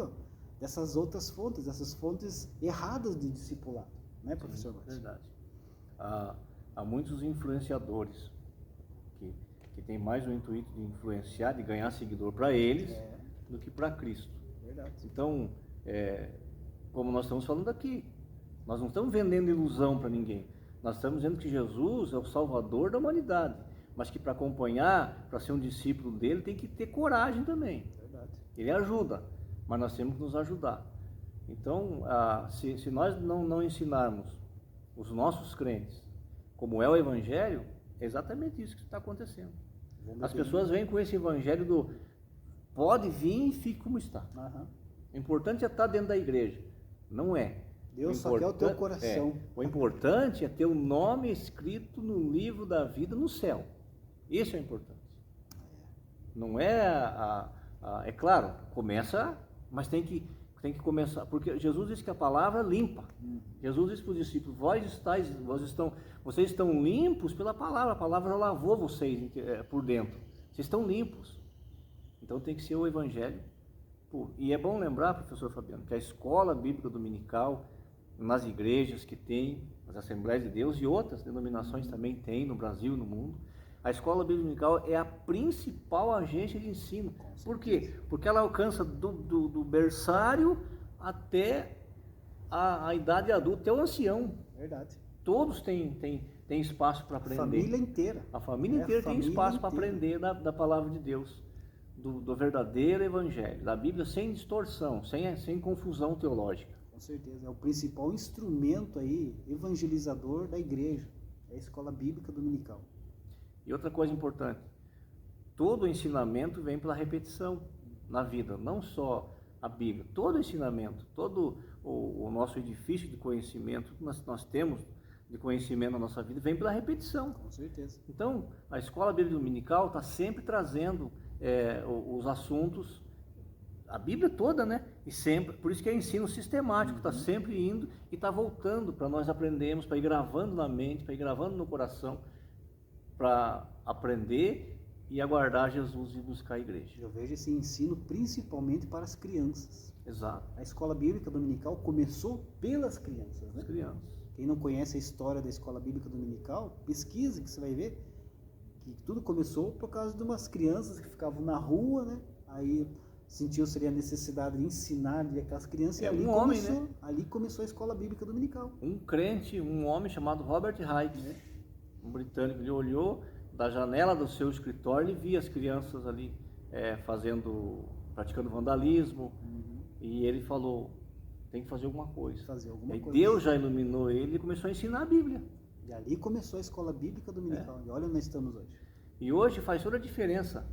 dessas outras fontes, essas fontes erradas de discipulado. Né, professor Márcio? Verdade. Há muitos influenciadores que têm mais o intuito de influenciar, de ganhar seguidor para eles, do que para Cristo. Verdade. Então, como nós estamos falando aqui, nós não estamos vendendo ilusão para ninguém. Nós estamos dizendo que Jesus é o Salvador da humanidade, mas que para acompanhar, para ser um discípulo dele, tem que ter coragem também. Verdade. Ele ajuda, mas nós temos que nos ajudar. Então, se nós não ensinarmos os nossos crentes como é o Evangelho, é exatamente isso que está acontecendo. As pessoas vêm com esse Evangelho do pode vir e fique como está. O importante é estar dentro da igreja. Não é. Deus só quer o teu coração. O importante é ter o nome escrito no livro da vida no céu. Isso é importante. Não é é claro, começa, mas tem que começar, porque Jesus disse que a palavra limpa. Jesus disse para os discípulos, vocês estão limpos pela palavra, a palavra já lavou vocês por dentro. Vocês estão limpos. Então tem que ser o Evangelho. E é bom lembrar, professor Fabiano, que a escola bíblica dominical, nas igrejas que tem, as Assembleias de Deus e outras denominações também tem no Brasil e no mundo, a escola bíblica dominical é a principal agência de ensino. Por quê? Porque ela alcança do berçário até a idade adulta, até o ancião. Verdade. Todos têm espaço para aprender. A família inteira. A família inteira tem espaço para aprender da palavra de Deus, do verdadeiro Evangelho, da Bíblia sem distorção, sem confusão teológica. Com certeza, é o principal instrumento aí, evangelizador da igreja, é a escola bíblica dominical. E outra coisa importante, todo ensinamento vem pela repetição na vida, não só a Bíblia, todo ensinamento, todo o nosso edifício de conhecimento que nós temos de conhecimento na nossa vida vem pela repetição. Com certeza. Então, a escola bíblica dominical está sempre trazendo os assuntos, a Bíblia toda, né? E sempre, por isso que é ensino sistemático, está sempre indo e está voltando para nós aprendermos, para ir gravando na mente, para ir gravando no coração, para aprender e aguardar Jesus e buscar a igreja. Eu vejo esse ensino principalmente para as crianças. Exato. A escola bíblica dominical começou pelas crianças, né? As crianças. Quem não conhece a história da escola bíblica dominical, pesquise que você vai ver que tudo começou por causa de umas crianças que ficavam na rua, né? Aí sentiu-se a necessidade de ensinar aquelas crianças e ali começou a escola bíblica dominical. Um crente, um homem chamado Robert Hike, um britânico, ele olhou da janela do seu escritório e via as crianças ali praticando vandalismo, e ele falou, tem que fazer alguma coisa. Deus já iluminou ele e começou a ensinar a Bíblia. E ali começou a escola bíblica dominical. E olha onde nós estamos hoje. E hoje faz toda a diferença.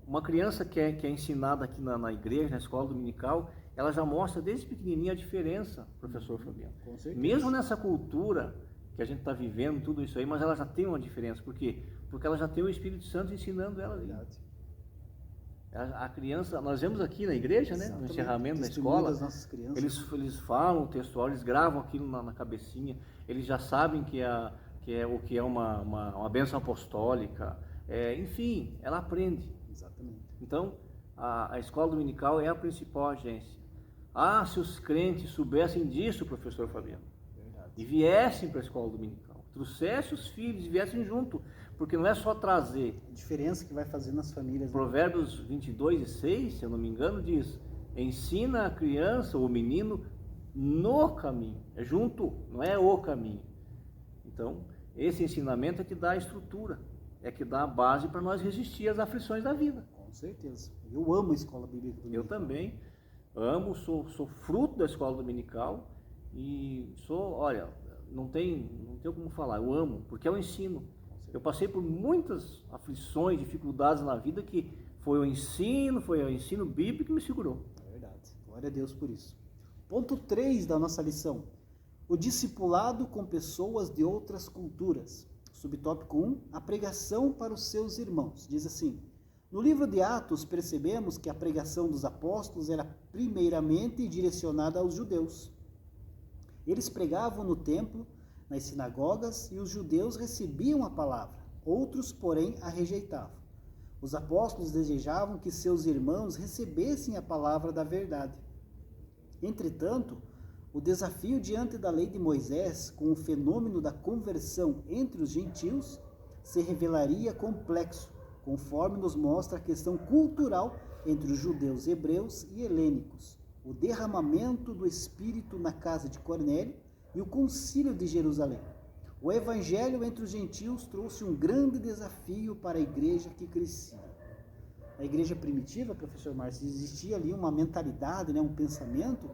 Uma criança que é ensinada aqui na igreja, na escola dominical, ela já mostra desde pequenininha a diferença, professor Fabiano. Com certeza. Mesmo nessa cultura que a gente está vivendo, tudo isso aí, mas ela já tem uma diferença. Por quê? Porque ela já tem o Espírito Santo ensinando ela ali. Verdade. A criança, nós vemos aqui na igreja, né, no encerramento da escola, eles falam o textual, eles gravam aquilo na cabecinha, eles já sabem que é uma bênção apostólica, enfim, ela aprende. Exatamente. Então, a escola dominical é a principal agência. Se os crentes soubessem disso, professor Fabiano, verdade, e viessem para a escola dominical, trouxessem os filhos e viessem junto, porque não é só trazer. A diferença que vai fazer nas famílias. Provérbios 22:6, se eu não me engano, diz: ensina a criança ou o menino no caminho. É junto, não é o caminho. Então, esse ensinamento é que dá a estrutura, é que dá a base para nós resistir às aflições da vida. Com certeza. Eu amo a escola bíblica dominical. Eu também amo, sou fruto da escola dominical e não tem como falar, eu amo, porque é o ensino. Eu passei por muitas aflições, dificuldades na vida que foi o ensino bíblico que me segurou. É verdade. Glória a Deus por isso. Ponto 3 da nossa lição. O discipulado com pessoas de outras culturas. Subtópico 1, a pregação para os seus irmãos. Diz assim: no livro de Atos percebemos que a pregação dos apóstolos era primeiramente direcionada aos judeus. Eles pregavam no templo, nas sinagogas, e os judeus recebiam a palavra, outros, porém, a rejeitavam. Os apóstolos desejavam que seus irmãos recebessem a palavra da verdade. Entretanto, o desafio diante da lei de Moisés, com o fenômeno da conversão entre os gentios, se revelaria complexo, conforme nos mostra a questão cultural entre os judeus hebreus e helênicos, o derramamento do Espírito na casa de Cornélio e o concílio de Jerusalém. O evangelho entre os gentios trouxe um grande desafio para a igreja que crescia. A igreja primitiva, professor Márcio, existia ali uma mentalidade, um pensamento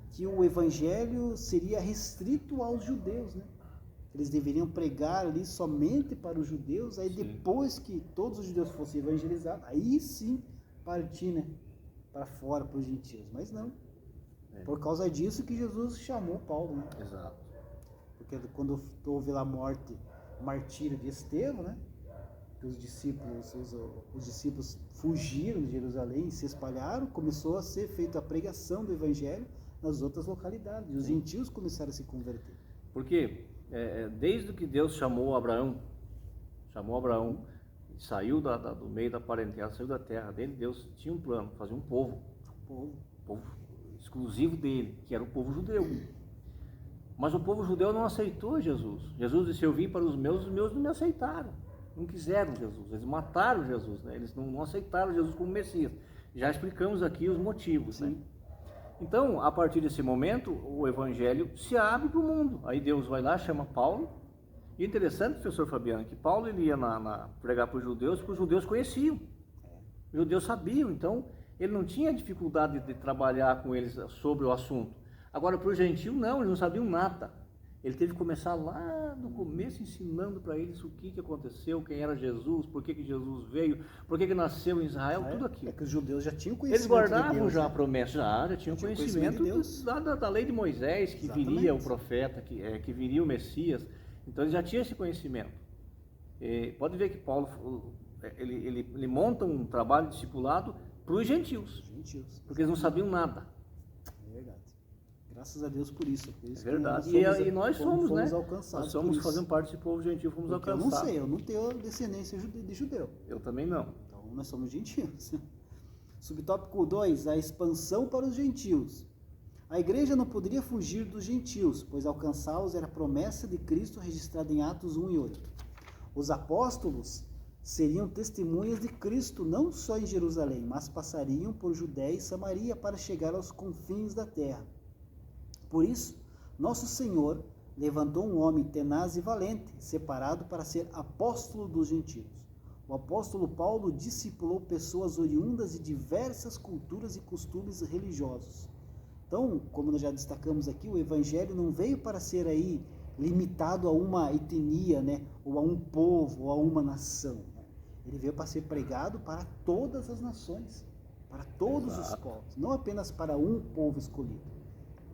que o evangelho seria restrito aos judeus, Eles deveriam pregar ali somente para os judeus, aí depois que todos os judeus fossem evangelizados, aí sim partir, para fora, para os gentios. Mas não. Por causa disso que Jesus chamou Paulo, Exato. Porque quando houve lá o martírio de Estevão, que os discípulos fugiram de Jerusalém e se espalharam, começou a ser feita a pregação do evangelho nas outras localidades. E os gentios começaram a se converter. Porque desde que Deus chamou Abraão, saiu do meio da parentela, saiu da terra dele, Deus tinha um plano, fazer um povo exclusivo dele, que era o povo judeu. Mas o povo judeu não aceitou Jesus. Jesus disse: eu vim para os meus não me aceitaram, não quiseram Jesus, eles mataram Jesus, eles não aceitaram Jesus como Messias. Já explicamos aqui os motivos. Então, a partir desse momento, o evangelho se abre para o mundo. Aí Deus vai lá, chama Paulo. E é interessante, professor Fabiano, que Paulo ele ia pregar para os judeus, porque os judeus conheciam. Os judeus sabiam, então ele não tinha dificuldade de trabalhar com eles sobre o assunto. Agora, para o gentio, não, eles não sabiam nada. Ele teve que começar lá no começo, ensinando para eles o que aconteceu, quem era Jesus, por que Jesus veio, por que nasceu em Israel, tudo aquilo. É que os judeus já tinham conhecimento. Eles guardavam de Deus, já a promessa, já tinham conhecimento de Deus. Da lei de Moisés, que viria o profeta, que viria o Messias. Então eles já tinham esse conhecimento. Pode ver que Paulo ele monta um trabalho discipulado para os gentios, porque eles não sabiam nada. É verdade. Graças a Deus por isso. Por isso É verdade. que E nós somos, né? Alcançados. Nós somos fazendo parte desse povo gentil, fomos alcançados. Eu não sei, eu não tenho descendência de judeu. Eu também não. Então nós somos gentios. Subtópico 2, a expansão para os gentios. A igreja não poderia fugir dos gentios, pois alcançá-los era a promessa de Cristo registrada em Atos 1 e 8. Os apóstolos seriam testemunhas de Cristo não só em Jerusalém, mas passariam por Judéia e Samaria para chegar aos confins da terra. Por isso, nosso Senhor levantou um homem tenaz e valente, separado para ser apóstolo dos gentios. O apóstolo Paulo discipulou pessoas oriundas de diversas culturas e costumes religiosos. Então, como nós já destacamos aqui, o evangelho não veio para ser aí limitado a uma etnia, né, ou a um povo, ou a uma nação. Ele veio para ser pregado para todas as nações, para todos os povos, não apenas para um povo escolhido.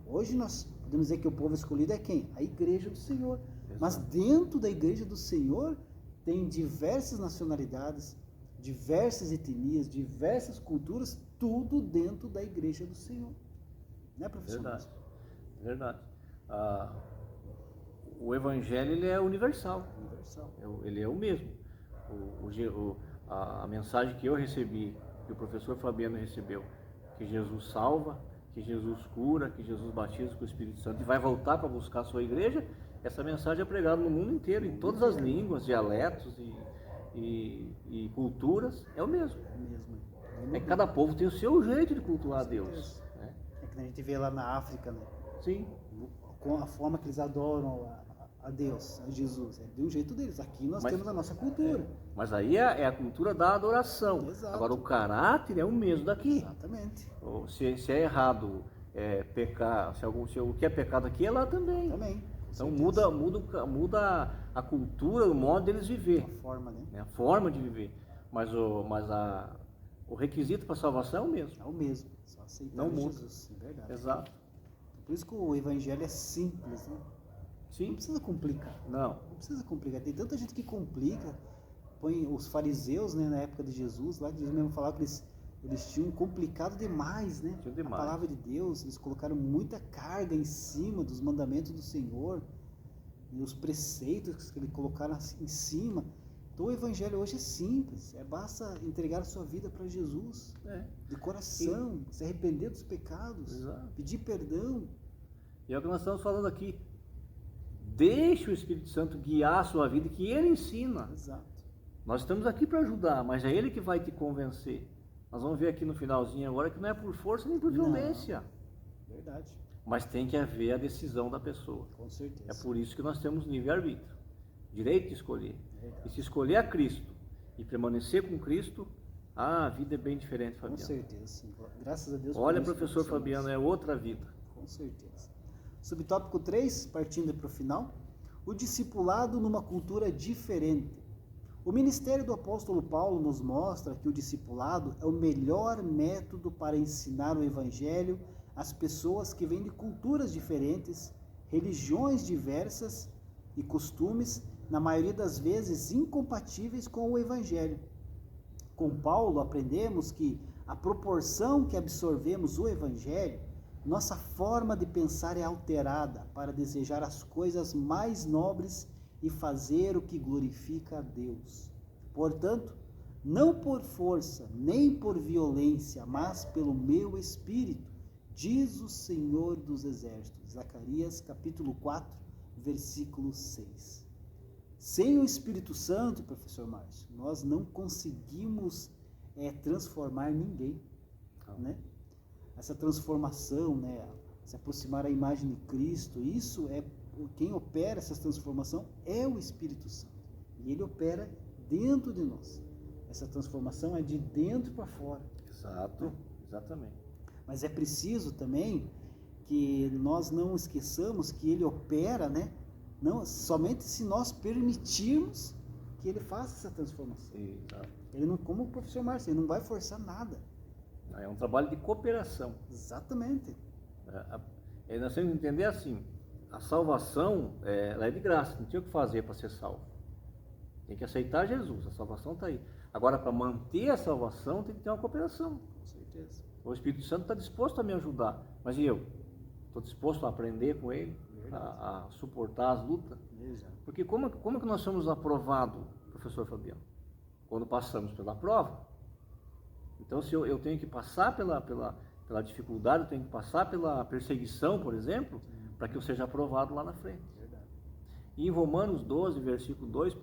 Hoje nós podemos dizer que o povo escolhido é quem? A igreja do Senhor. Exato. Mas dentro da igreja do Senhor tem diversas nacionalidades, diversas etnias, diversas culturas, tudo dentro da igreja do Senhor. Né, professor? Verdade. Verdade. O evangelho ele é universal. Ele é o mesmo. A mensagem que eu recebi, que o professor Fabiano recebeu, que Jesus salva, que Jesus cura, que Jesus batiza com o Espírito Santo e vai voltar para buscar a sua igreja, essa mensagem é pregada no mundo inteiro, em todas as línguas, dialetos e culturas, é o mesmo. É que cada povo tem o seu jeito de cultuar a Deus. Né? É que a gente vê lá na África, né? Sim. Com a forma que eles adoram a Deus, a Jesus, é de um jeito deles. Aqui nós temos a nossa cultura. Mas aí é a cultura da adoração. Exato. Agora o caráter é o mesmo daqui. Exatamente. Se é errado pecar, se o que é pecado aqui é lá também. Então muda a cultura, o modo deles viver. A forma, né? A forma de viver. Mas o requisito para a salvação é o mesmo. É o mesmo. Só aceitar não muda. Jesus, é verdade. Exato. Por isso que o evangelho é simples, né? Sim. Não precisa complicar. Não precisa complicar. Tem tanta gente que complica. Põe os fariseus, né, na época de Jesus, lá eles mesmo falavam que eles tinham complicado demais, né? A palavra de Deus, eles colocaram muita carga em cima dos mandamentos do Senhor e os preceitos que eles colocaram em cima. Então o evangelho hoje é simples, basta entregar a sua vida para Jesus, de coração, se arrepender dos pecados, pedir perdão. E é o que nós estamos falando aqui. Deixe o Espírito Santo guiar a sua vida, que Ele ensina. Exato. Nós estamos aqui para ajudar, mas é Ele que vai te convencer. Nós vamos ver aqui no finalzinho agora que não é por força nem por violência. Verdade. Mas tem que haver a decisão da pessoa. Com certeza. É por isso que nós temos livre-arbítrio, direito de escolher. Verdade. E se escolher a Cristo e permanecer com Cristo, a vida é bem diferente, Fabiano. Com certeza, sim. Graças a Deus. Olha, professor Fabiano, é outra vida. Com certeza. Subtópico 3, partindo para o final, o discipulado numa cultura diferente. O ministério do apóstolo Paulo nos mostra que o discipulado é o melhor método para ensinar o evangelho às pessoas que vêm de culturas diferentes, religiões diversas e costumes, na maioria das vezes incompatíveis com o evangelho. Com Paulo aprendemos que a proporção que absorvemos o evangelho, nossa forma de pensar é alterada para desejar as coisas mais nobres e fazer o que glorifica a Deus. Portanto, não por força, nem por violência, mas pelo meu Espírito, diz o Senhor dos Exércitos. Zacarias, capítulo 4, versículo 6. Sem o Espírito Santo, professor Márcio, nós não conseguimos transformar ninguém, né? Essa transformação, né, se aproximar à imagem de Cristo, quem opera essa transformação é o Espírito Santo. E ele opera dentro de nós. Essa transformação é de dentro para fora. Exato, exatamente. Mas é preciso também que nós não esqueçamos que ele opera, né, não, somente se nós permitirmos que ele faça essa transformação. Exato. Ele não, como o professor Márcio, ele não vai forçar nada. É um trabalho de cooperação. Exatamente. Nós temos que entender assim, a salvação ela é de graça, não tinha o que fazer para ser salvo. Tem que aceitar Jesus, a salvação está aí. Agora, para manter a salvação, tem que ter uma cooperação. Com certeza. O Espírito Santo está disposto a me ajudar, mas e eu? estou disposto a aprender com ele, a suportar as lutas. Exato. Porque como que nós somos aprovados, professor Fabiano? Quando passamos pela prova. Então, se eu tenho que passar pela dificuldade, eu tenho que passar pela perseguição, por exemplo, para que eu seja aprovado lá na frente. Verdade. E em Romanos 12, versículo 2,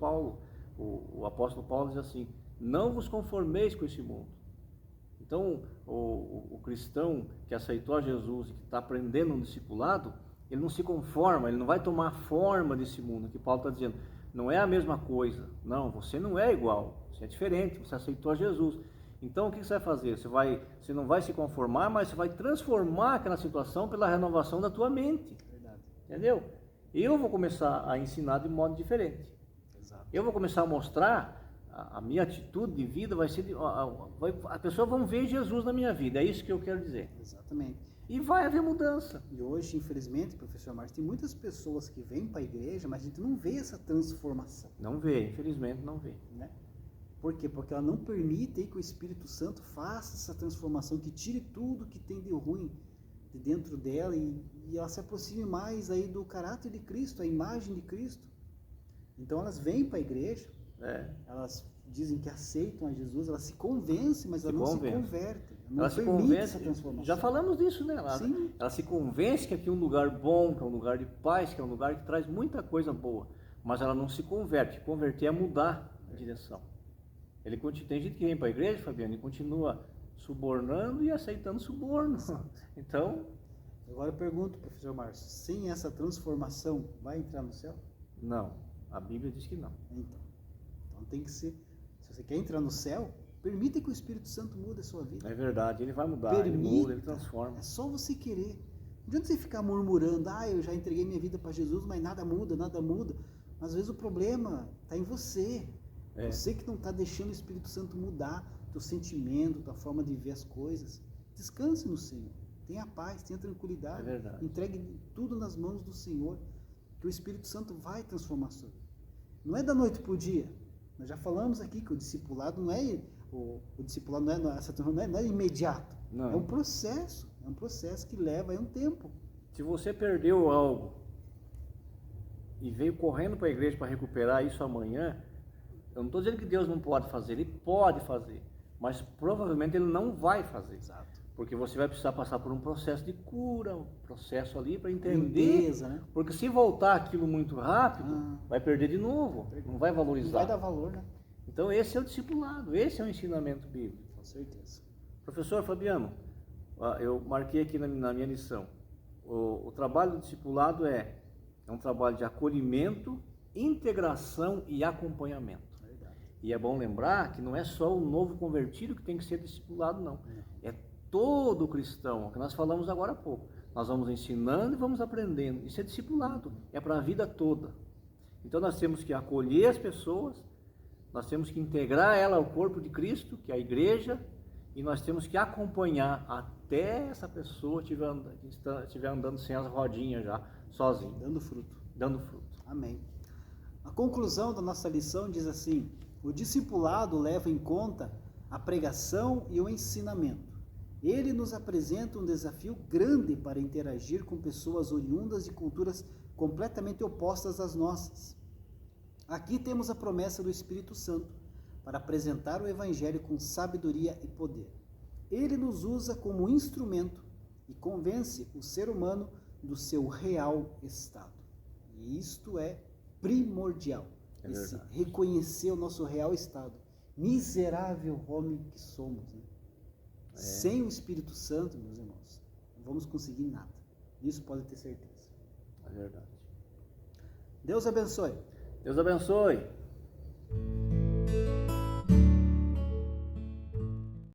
o apóstolo Paulo diz assim: não vos conformeis com esse mundo. Então, o cristão que aceitou a Jesus e que está aprendendo um discipulado, ele não se conforma, ele não vai tomar a forma desse mundo, que Paulo está dizendo, não é a mesma coisa, não, você não é igual, você é diferente, você aceitou a Jesus. Então, o que você vai fazer? Você não vai se conformar, mas você vai transformar aquela situação pela renovação da tua mente. Verdade. Entendeu? Eu vou começar a ensinar de modo diferente. Exato. Eu vou começar a mostrar, a minha atitude de vida vai ser, a pessoa vai ver Jesus na minha vida, é isso que eu quero dizer. Exatamente. E vai haver mudança. E hoje, infelizmente, professor Márcio, tem muitas pessoas que vêm para a igreja, mas a gente não vê essa transformação. Não vê, infelizmente não vê. Né? Por quê? Porque ela não permite que o Espírito Santo faça essa transformação, que tire tudo que tem de ruim de dentro dela e ela se aproxime mais aí do caráter de Cristo, a imagem de Cristo. Então elas vêm para a igreja, elas dizem que aceitam a Jesus, elas se convencem, mas elas não se convertem. Não ela se convence, a transformação. Já falamos disso, né? Ela se convence que aqui é um lugar bom, que é um lugar de paz, que é um lugar que traz muita coisa boa, mas ela não se converte. Converter é mudar a direção. Tem gente que vem para a igreja, Fabiano, e continua subornando e aceitando suborno. Então... Agora eu pergunto, professor Márcio, sem essa transformação, vai entrar no céu? Não, a Bíblia diz que não. Então tem que ser, se você quer entrar no céu, permita que o Espírito Santo mude a sua vida. É verdade, ele vai mudar, ele muda, ele transforma. É só você querer. Não adianta você ficar murmurando, eu já entreguei minha vida para Jesus, mas nada muda, nada muda. Às vezes o problema está em você. Você que não está deixando o Espírito Santo mudar teu sentimento, tua forma de ver as coisas. Descanse no Senhor. Tenha paz, tenha tranquilidade. É verdade. Entregue tudo nas mãos do Senhor, que o Espírito Santo vai transformar a sua vida. Não é da noite para o dia. Nós já falamos aqui que o discipulado não é o discipulado não é imediato. Não. É um processo que leva aí um tempo. Se você perdeu algo e veio correndo para a igreja para recuperar isso amanhã, eu não estou dizendo que Deus não pode fazer, Ele pode fazer, mas provavelmente Ele não vai fazer. Exato. Porque você vai precisar passar por um processo de cura, um processo ali para entender. Limpeza, né? Porque se voltar aquilo muito rápido, vai perder de novo, não vai valorizar. Não vai dar valor, né? Então esse é o discipulado, esse é o ensinamento bíblico. Com certeza. Professor Fabiano, eu marquei aqui na minha lição, o trabalho do discipulado é um trabalho de acolhimento, integração e acompanhamento. Verdade. E é bom lembrar que não é só o novo convertido que tem que ser discipulado, não. É todo cristão, o que nós falamos agora há pouco. Nós vamos ensinando e vamos aprendendo. Isso é discipulado, é para a vida toda. Então nós temos que acolher as pessoas, nós temos que integrar ela ao corpo de Cristo, que é a igreja, e nós temos que acompanhar até essa pessoa estiver andando sem as rodinhas já, sozinho. Dando fruto. Dando fruto. Amém. A conclusão da nossa lição diz assim: o discipulado leva em conta a pregação e o ensinamento. Ele nos apresenta um desafio grande para interagir com pessoas oriundas de culturas completamente opostas às nossas. Aqui temos a promessa do Espírito Santo para apresentar o Evangelho com sabedoria e poder. Ele nos usa como instrumento e convence o ser humano do seu real estado. E isto é primordial. Reconhecer o nosso real estado. Miserável homem que somos, né? Sem o Espírito Santo, meus irmãos, não vamos conseguir nada. Isso pode ter certeza. É verdade. Deus abençoe. Deus abençoe.